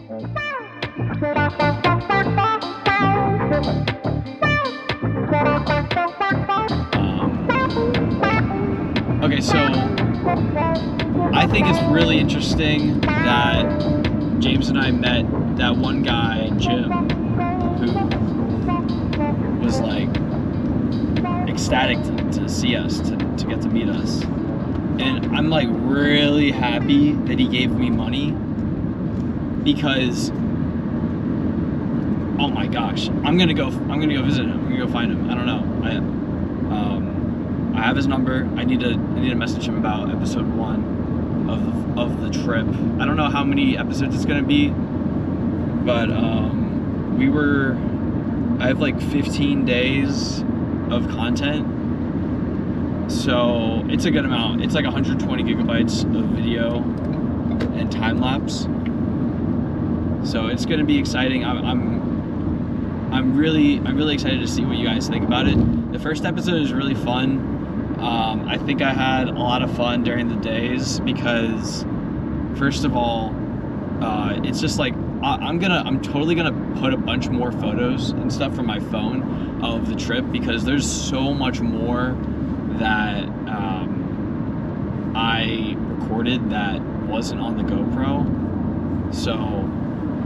Okay, so I think it's really interesting that James and I met that one guy, Jim, who was like ecstatic to see us, to get to meet us. And I'm like really happy that he gave me money because, oh my gosh, I'm gonna go visit him. I'm gonna go find him. I don't know. I have his number. I need to message him about episode 1 of the trip. I don't know how many episodes it's gonna be, but I have like 15 days of content, so it's a good amount. It's like 120 gigabytes of video and time lapse. So it's gonna be exciting. I'm really excited to see what you guys think about it. The first episode is really fun. I think I had a lot of fun during the days because, first of all, it's just like I'm totally gonna put a bunch more photos and stuff from my phone of the trip because there's so much more that I recorded that wasn't on the GoPro. So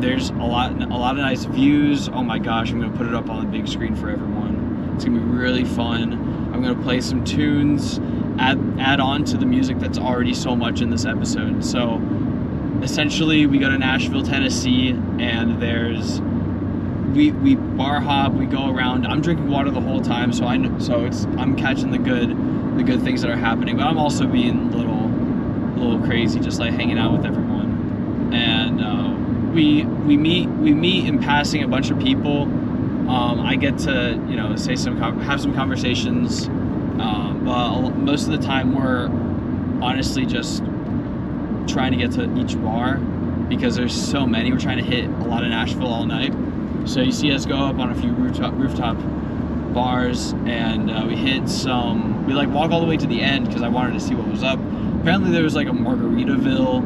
there's a lot of nice views. Oh my gosh, I'm gonna put it up on the big screen for everyone. It's gonna be really fun. I'm gonna play some tunes, add on to the music that's already so much in this episode. So essentially we go to Nashville, Tennessee, and we bar hop, we go around. I'm drinking water the whole time, so I'm catching the good things that are happening, but I'm also being a little crazy, just like hanging out with everyone. And we meet in passing a bunch of people. I get to have some conversations, but most of the time we're honestly just trying to get to each bar because there's so many. We're trying to hit a lot of Nashville all night. So you see us go up on a few rooftop bars, and we like walk all the way to the end because I wanted to see what was up. Apparently there was like a Margaritaville,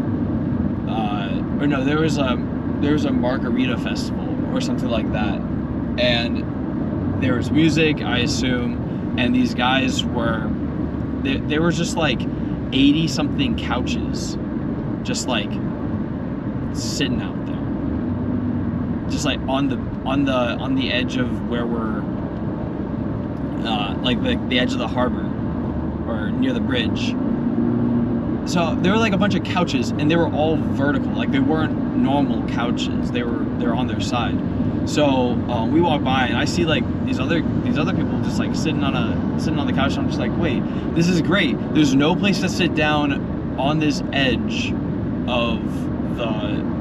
there was a margarita festival or something like that, and there was music, I assume, and these guys were there was just like 80 something couches just like sitting out there, just like on the edge of where we're like the edge of the harbor or near the bridge. So there were like a bunch of couches, and they were all vertical. Like they weren't normal couches. They're on their side. So we walk by, and I see like these other people just like sitting on the couch. And I'm just like, wait, this is great. There's no place to sit down on this edge of the.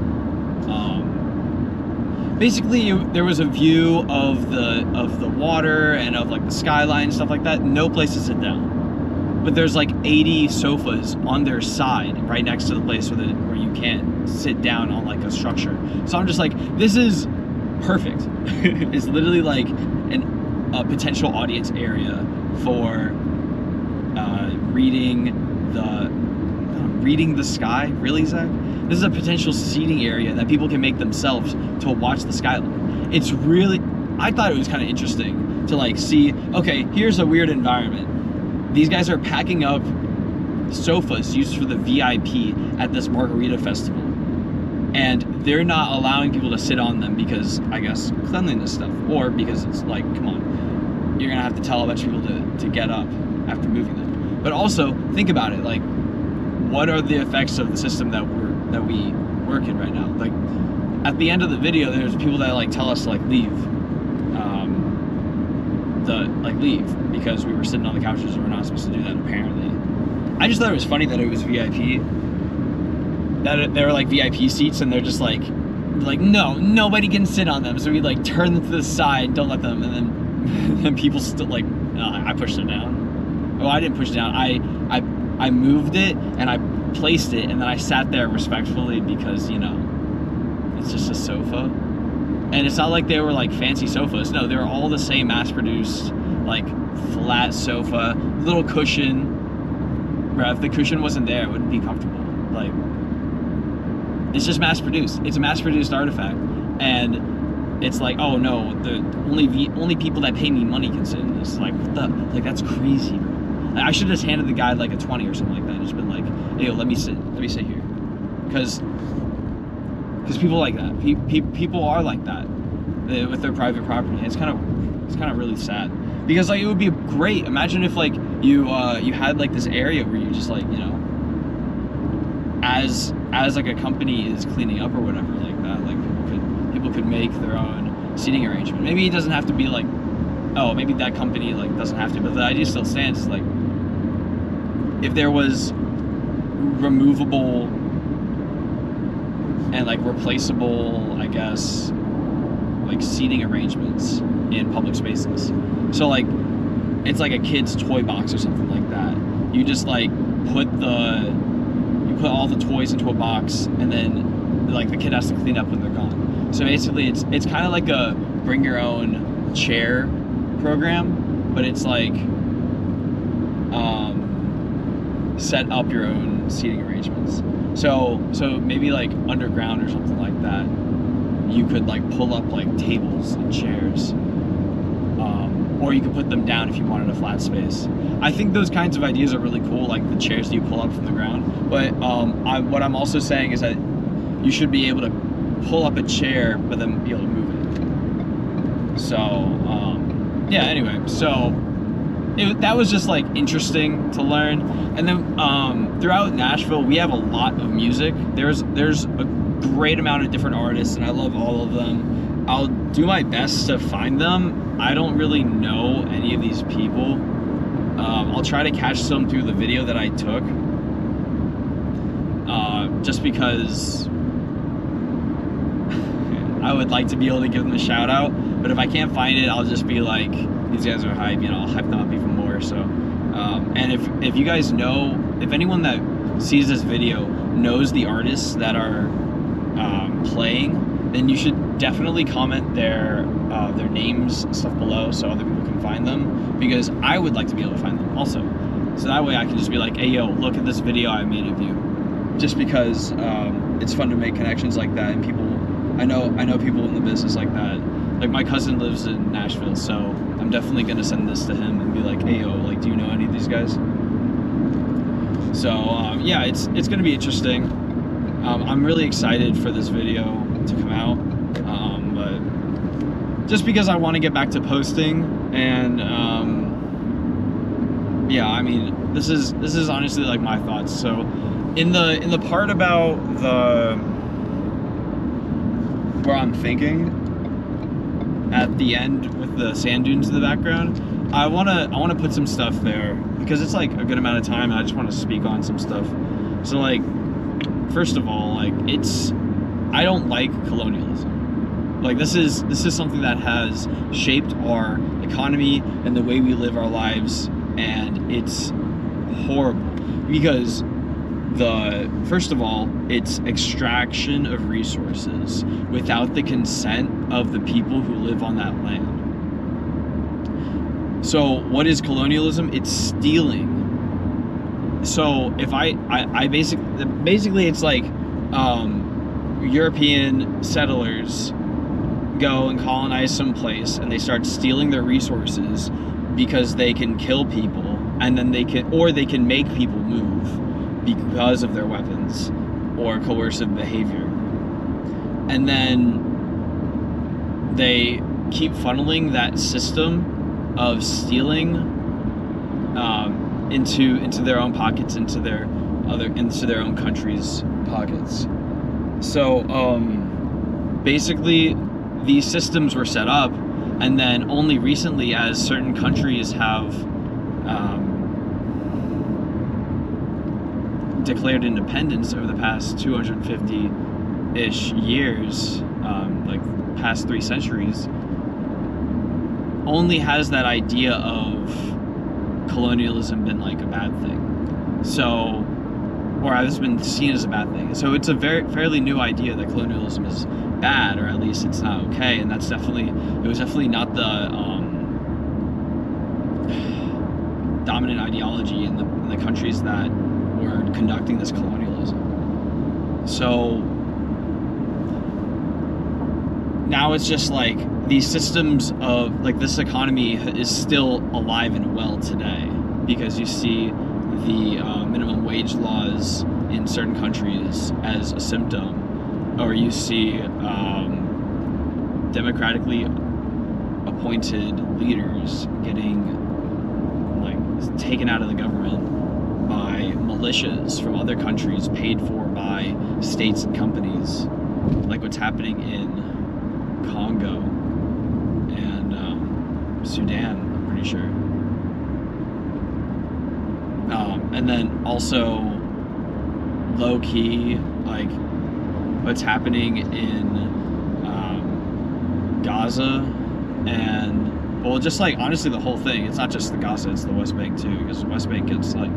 Basically, there was a view of the water and of like the skyline and stuff like that. No place to sit down. But there's like 80 sofas on their side right next to the place where you can't sit down on like a structure. So I'm just like, this is perfect. It's literally like a potential audience area for reading the sky. Really, Zach? This is a potential seating area that people can make themselves to watch the skyline. It's really, I thought it was kind of interesting to like see, okay, here's a weird environment. These guys are packing up sofas used for the VIP at this margarita festival, and they're not allowing people to sit on them because, I guess, cleanliness stuff, or because it's like, come on, you're gonna have to tell a bunch of people to get up after moving them. But also, think about it, like, what are the effects of the system that we work in right now? Like, at the end of the video, there's people that like tell us to like leave. Leave because we were sitting on the couches and we're not supposed to do that apparently. I just thought it was funny that it was VIP. That there were like VIP seats, and they're just like no, nobody can sit on them. So we like turn them to the side, don't let them, and then people still like I pushed it down. Oh, I didn't push it down. I moved it and I placed it, and then I sat there respectfully because, you know, it's just a sofa. And it's not like they were like fancy sofas. No, they were all the same mass-produced, like flat sofa, little cushion. Bro, if the cushion wasn't there, it wouldn't be comfortable. Like, it's just mass produced. It's a mass produced artifact, and it's like, oh no, the only people that pay me money can sit in this. Like, what the, like, that's crazy, bro. Like, I should have just handed the guy like a 20 or something like that. Just been like, hey, yo, let me sit here, because people like that. People are like that with their private property. It's kind of really sad, because like it would be great. Imagine if like you had like this area where you just like, you know, as like a company is cleaning up or whatever like that, like people could make their own seating arrangement. Maybe it doesn't have to be like, oh, maybe that company like doesn't have to, but the idea still stands. Like, if there was removable and like replaceable, I guess, like seating arrangements in public spaces. So like, it's like a kid's toy box or something like that. You just like put all the toys into a box, and then like the kid has to clean up when they're gone. So basically it's kind of like a bring your own chair program, but it's like set up your own seating arrangements. So maybe like underground or something like that, you could like pull up like tables and chairs, or you could put them down if you wanted a flat space. I think those kinds of ideas are really cool, like the chairs that you pull up from the ground. But what I'm also saying is that you should be able to pull up a chair, but then be able to move it. So yeah. Anyway, so that was just like interesting to learn. And then throughout Nashville, we have a lot of music. There's a great amount of different artists, and I love all of them. I'll do my best to find them. I don't really know any of these people. I'll try to catch some through the video that I took, just because I would like to be able to give them a shout out. But if I can't find it, I'll just be like, these guys are hype, you know, I'll hype them up even more. So, and if you guys know, if anyone that sees this video knows the artists that are playing, then you should definitely comment their names and stuff below so other people can find them, because I would like to be able to find them also. So that way I can just be like, hey yo, look at this video I made of you. Just because it's fun to make connections like that, and people, I know people in the business like that. Like my cousin lives in Nashville, so I'm definitely gonna send this to him and be like, hey yo, like, do you know any of these guys? So yeah, it's gonna be interesting. I'm really excited for this video to come out, but just because I want to get back to posting, and yeah, I mean, this is honestly like my thoughts. So in the part about where I'm thinking at the end with the sand dunes in the background, I wanna put some stuff there because it's like a good amount of time, and I just want to speak on some stuff. So like, first of all, like, I don't like colonialism. Like, this is something that has shaped our economy and the way we live our lives, and it's horrible because first of all, it's extraction of resources without the consent of the people who live on that land. So what is colonialism? It's stealing. So if I basically it's like European settlers go and colonize some place, and they start stealing their resources because they can kill people, and then they can make people move because of their weapons or coercive behavior. And then they keep funneling that system of stealing into their own pockets, into their own countries' pockets. So basically these systems were set up, and then only recently, as certain countries have declared independence over the past 250-ish years, like past 3 centuries, only has that idea of colonialism been like a bad thing. So, or has been seen as a bad thing. So it's a fairly new idea that colonialism is bad, or at least it's not okay, and it was definitely not the dominant ideology in the countries that were conducting this colonialism. So now it's just like these systems of like this economy is still alive and well today, because you see the minimum wage laws in certain countries as a symptom, or you see democratically appointed leaders getting like taken out of the government by militias from other countries paid for by states and companies, like what's happening in Congo and Sudan, I'm pretty sure. And then also low-key, like what's happening in Gaza, and well, just like honestly the whole thing. It's not just the Gaza, it's the West Bank too, because the West Bank gets like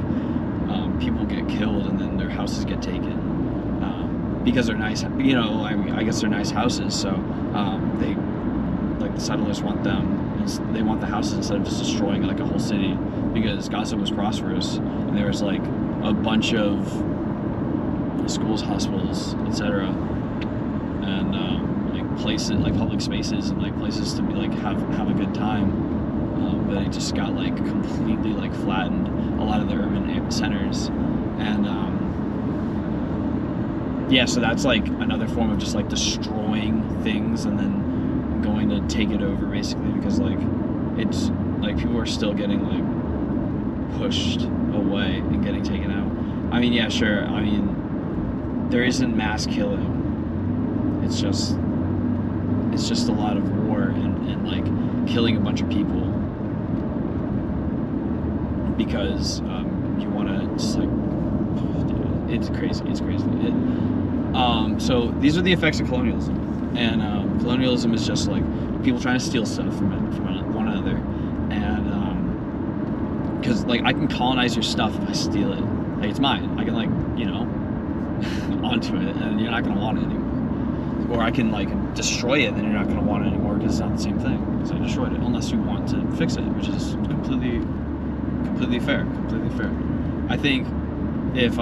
people get killed and then their houses get taken because they're nice, you know, I guess they're nice houses, so they, like the settlers want them, they want the houses instead of just destroying like a whole city, because Gaza was prosperous and there was like a bunch of schools, hospitals, etc., and like places, like public spaces and like places to be like have a good time, but it just got like completely like flattened, a lot of the urban centers, and yeah, so that's like another form of just like destroying things and then going to take it over basically, because like it's like people are still getting like pushed away and getting taken out. I mean, yeah, sure, I mean there isn't mass killing, it's just a lot of war and like killing a bunch of people because you want to just like, it's crazy. So these are the effects of colonialism, and colonialism is just like people trying to steal stuff from one another, and because like I can colonize your stuff if I steal it, like it's mine, I can like, you know, onto it, and you're not gonna want it anymore, or I can like destroy it, then you're not gonna want it anymore because it's not the same thing, because I destroyed it, unless you want to fix it, which is completely fair. I think if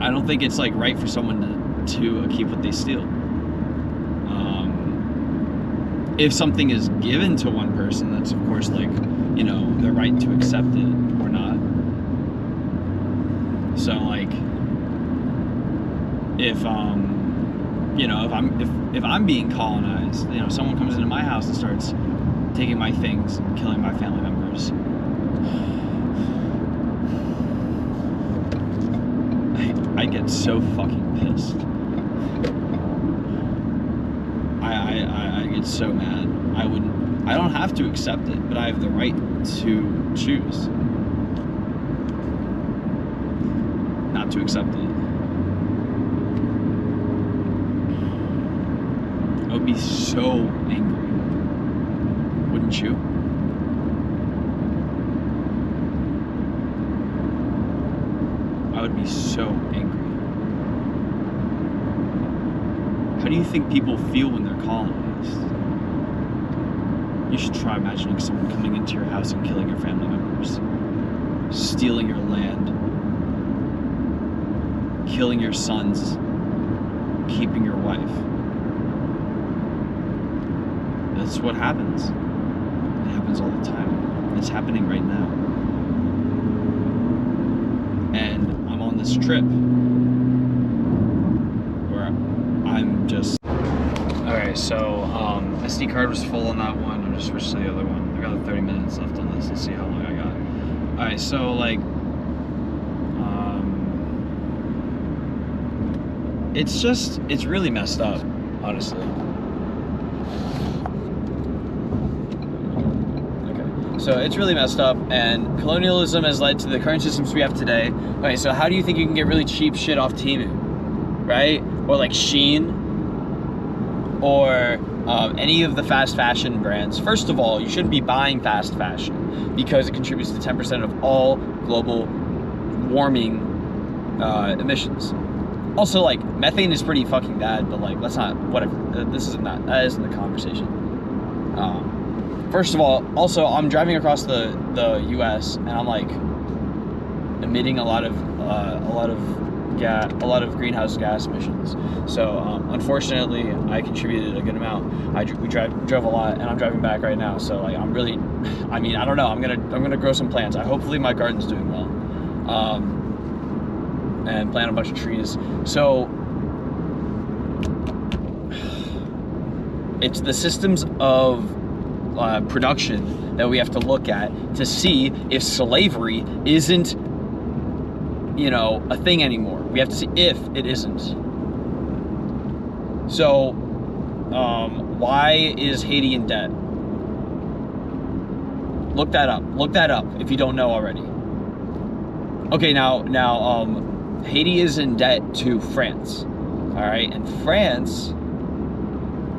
I don't think it's like right for someone to keep what they steal. If something is given to one person, that's of course like, you know, their right to accept it or not. So like, if you know, if I'm being colonized, you know, someone comes into my house and starts taking my things and killing my family members, I get so fucking pissed. I get so mad. I don't have to accept it, but I have the right to choose not to accept it. I would be so angry. Wouldn't you? I would be so angry. How do you think people feel when they're colonized? You should try imagining someone coming into your house and killing your family members, stealing your land, killing your sons, keeping your wife. That's what happens. It happens all the time. It's happening right now. And I'm on this trip where I'm just... Alright, so SD card was full on that one. I'm just switched to the other one. I got 30 minutes left on this. Let's see how long I got. Alright, so like... it's really messed up, honestly. So it's really messed up, and colonialism has led to the current systems we have today. Okay, so how do you think you can get really cheap shit off Temu, right? Or like Shein, or any of the fast fashion brands? First of all, you shouldn't be buying fast fashion because it contributes to 10% of all global warming emissions. Also, like, methane is pretty fucking bad, but like, let's not, whatever, that isn't the conversation. First of all, also, I'm driving across the U.S. and I'm like emitting a lot of a lot of greenhouse gas emissions. So unfortunately, I contributed a good amount. We drove a lot, and I'm driving back right now. So like I'm really, I mean, I don't know. I'm gonna grow some plants. Hopefully my garden's doing well, and plant a bunch of trees. So it's the systems of production that we have to look at to see if slavery isn't, you know, a thing anymore. We have to see if it isn't. So, why is Haiti in debt? Look that up. Look that up if you don't know already. Okay, now, Haiti is in debt to France. All right, and France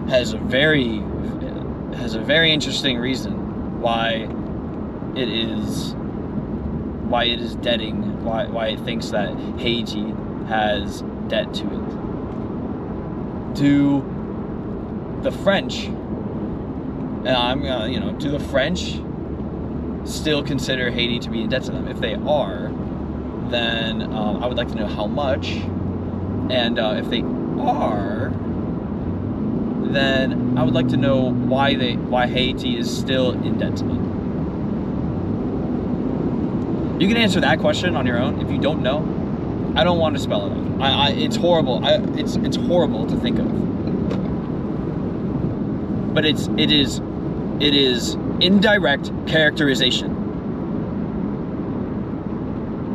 has a very interesting reason why it is debting, why it thinks that Haiti has debt to it. Do the French, do the French still consider Haiti to be in debt to them? If they are, then I would like to know how much, and if they are, then I would like to know why Haiti is still in debt to them. You can answer that question on your own. If you don't know, I don't want to spell it out. It's horrible. It's horrible to think of. But it is indirect characterization.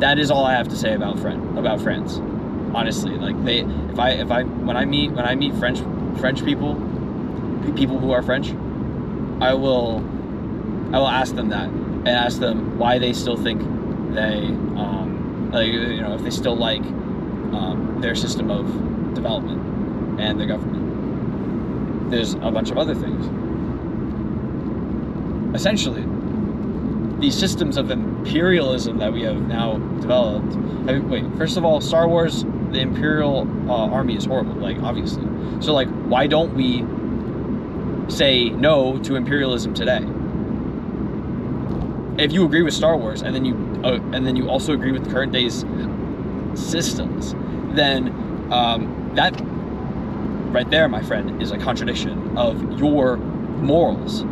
That is all I have to say about France. Honestly, like when I meet French people who are French, I will ask them that, and ask them why they still think they if they still like their system of development and their government. There's a bunch of other things. Essentially, these systems of imperialism that we have now developed. First of all, Star Wars, the Imperial Army is horrible, like, obviously. So, like, why don't we say no to imperialism today? If you agree with Star Wars, and then you also agree with the current day's systems, then that right there, my friend, is a contradiction of your morals.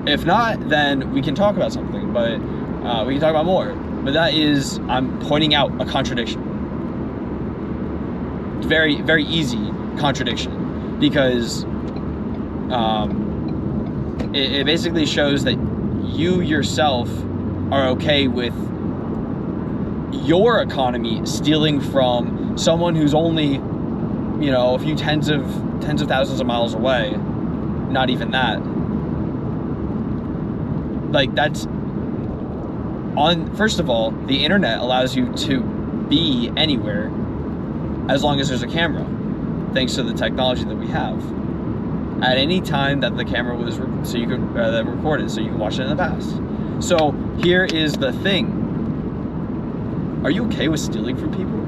If not, then we can talk about something, but we can talk about more. But that is, I'm pointing out a contradiction. Very, very easy contradiction, because it basically shows that you yourself are okay with your economy stealing from someone who's only, a few tens of thousands of miles away. Not even that. Like, that's first of all, the internet allows you to be anywhere as long as there's a camera, thanks to the technology that we have. At any time that the camera was that recorded, so you can watch it in the past. So here is the thing. Are you okay with stealing from people?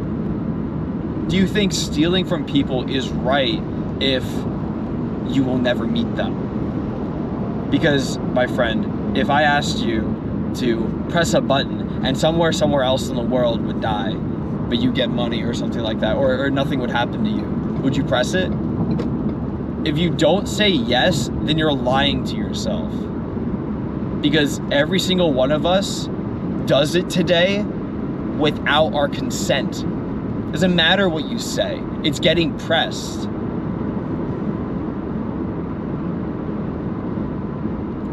Do you think stealing from people is right if you will never meet them? Because, my friend, if I asked you to press a button and somewhere else in the world would die, but you get money or something like that, or nothing would happen to you, would you press it? If you don't say yes, then you're lying to yourself. Because every single one of us does it today without our consent. Doesn't matter what you say, it's getting pressed.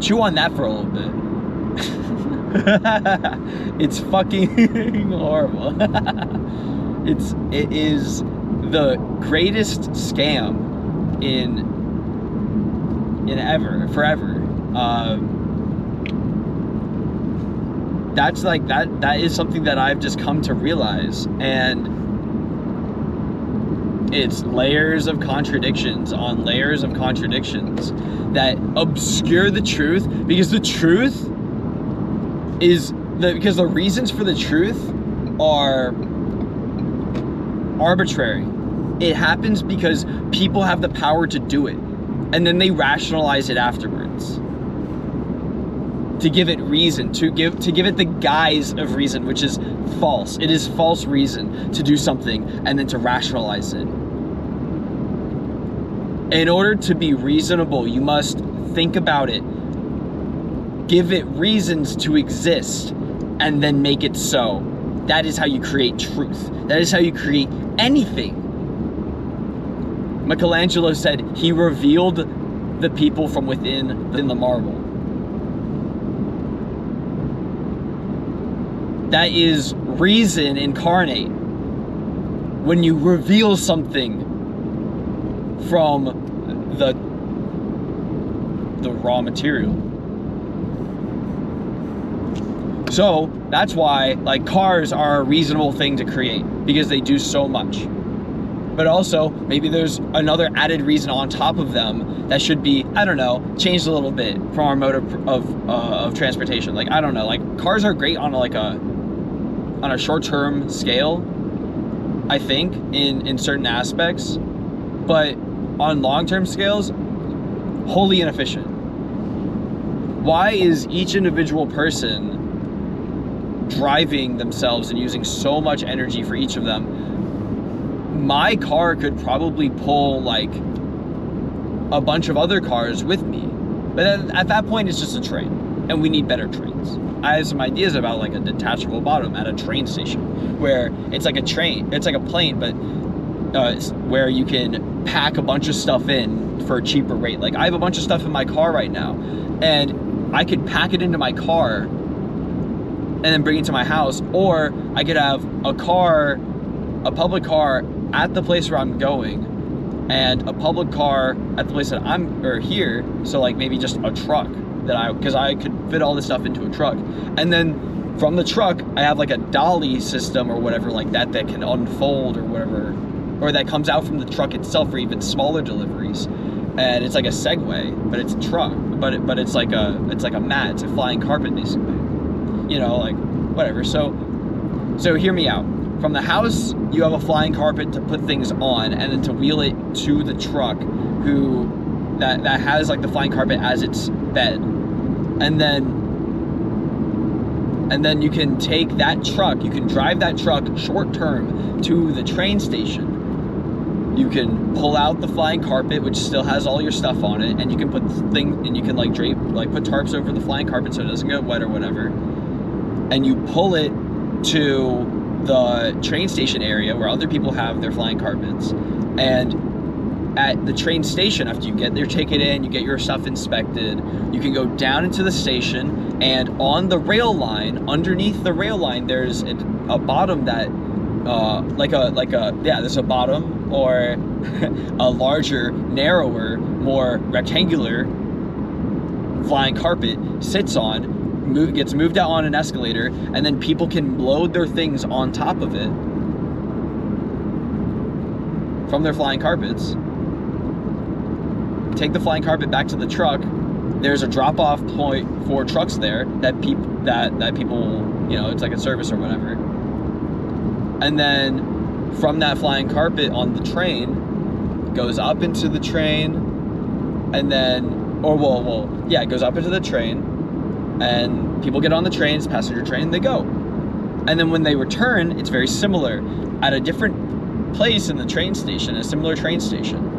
Chew on that for a little bit. It's fucking horrible. It is the greatest scam in forever. That's like that is something that I've just come to realize, and it's layers of contradictions on layers of contradictions that obscure the truth, because the truth is because the reasons for the truth are arbitrary. It happens because people have the power to do it, and then they rationalize it afterwards to give it reason, to give it the guise of reason, which is false. It is false reason to do something and then to rationalize it. In order to be reasonable, you must think about it, give it reasons to exist, and then make it so. That is how you create truth. That is how you create anything. Michelangelo said he revealed the people from within the marble. That is reason incarnate. When you reveal something from the raw material. So that's why like cars are a reasonable thing to create, because they do so much. But also maybe there's another added reason on top of them that should be, I don't know, changed a little bit from our mode of transportation. Like, I don't know, like cars are great on a short-term scale, I think, in certain aspects, but on long-term scales, wholly inefficient. Why is each individual person driving themselves and using so much energy for each of them? My car could probably pull like a bunch of other cars with me, but at that point it's just a train, and we need better trains. I have some ideas about like a detachable bottom at a train station, where it's like a train, it's like a plane, but where you can pack a bunch of stuff in for a cheaper rate. Like I have a bunch of stuff in my car right now, and I could pack it into my car and then bring it to my house, or I could have a public car at the place where I'm going, and a public car at the place that here, so like maybe just a truck because I could fit all this stuff into a truck, and then from the truck I have like a dolly system or whatever like that can unfold or whatever, or that comes out from the truck itself for even smaller deliveries, and it's like a Segway, but it's a truck, but it's like a mat, it's a flying carpet basically, you know, like whatever. So hear me out. From the house, you have a flying carpet to put things on, and then to wheel it to the truck, that has like the flying carpet as its bed, and then you can take that truck, you can drive that truck short term to the train station. You can pull out the flying carpet, which still has all your stuff on it, and you can put and you can like drape, like put tarps over the flying carpet so it doesn't get wet or whatever, and you pull it to the train station area where other people have their flying carpets. And at the train station, after you get your ticket in, you get your stuff inspected, you can go down into the station, and on the rail line, underneath the rail line, there's a bottom that there's a bottom, or a larger, narrower, more rectangular flying carpet sits on, gets moved out on an escalator, and then people can load their things on top of it from their flying carpets, take the flying carpet back to the truck. There's a drop-off point for trucks there that people, you know, it's like a service or whatever. And then from that flying carpet on the train, goes up into the train, and then, it goes up into the train, and people get on the train, it's a passenger train, they go. And then when they return, it's very similar. At a different place in the train station, a similar train station,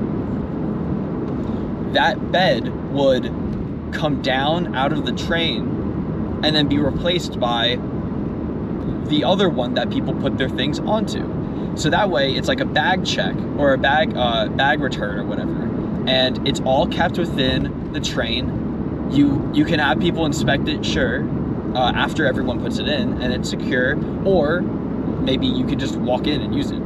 that bed would come down out of the train and then be replaced by the other one that people put their things onto. So that way it's like a bag check or a bag return or whatever, and it's all kept within the train. You can have people inspect it, sure, after everyone puts it in, and it's secure, or maybe you could just walk in and use it.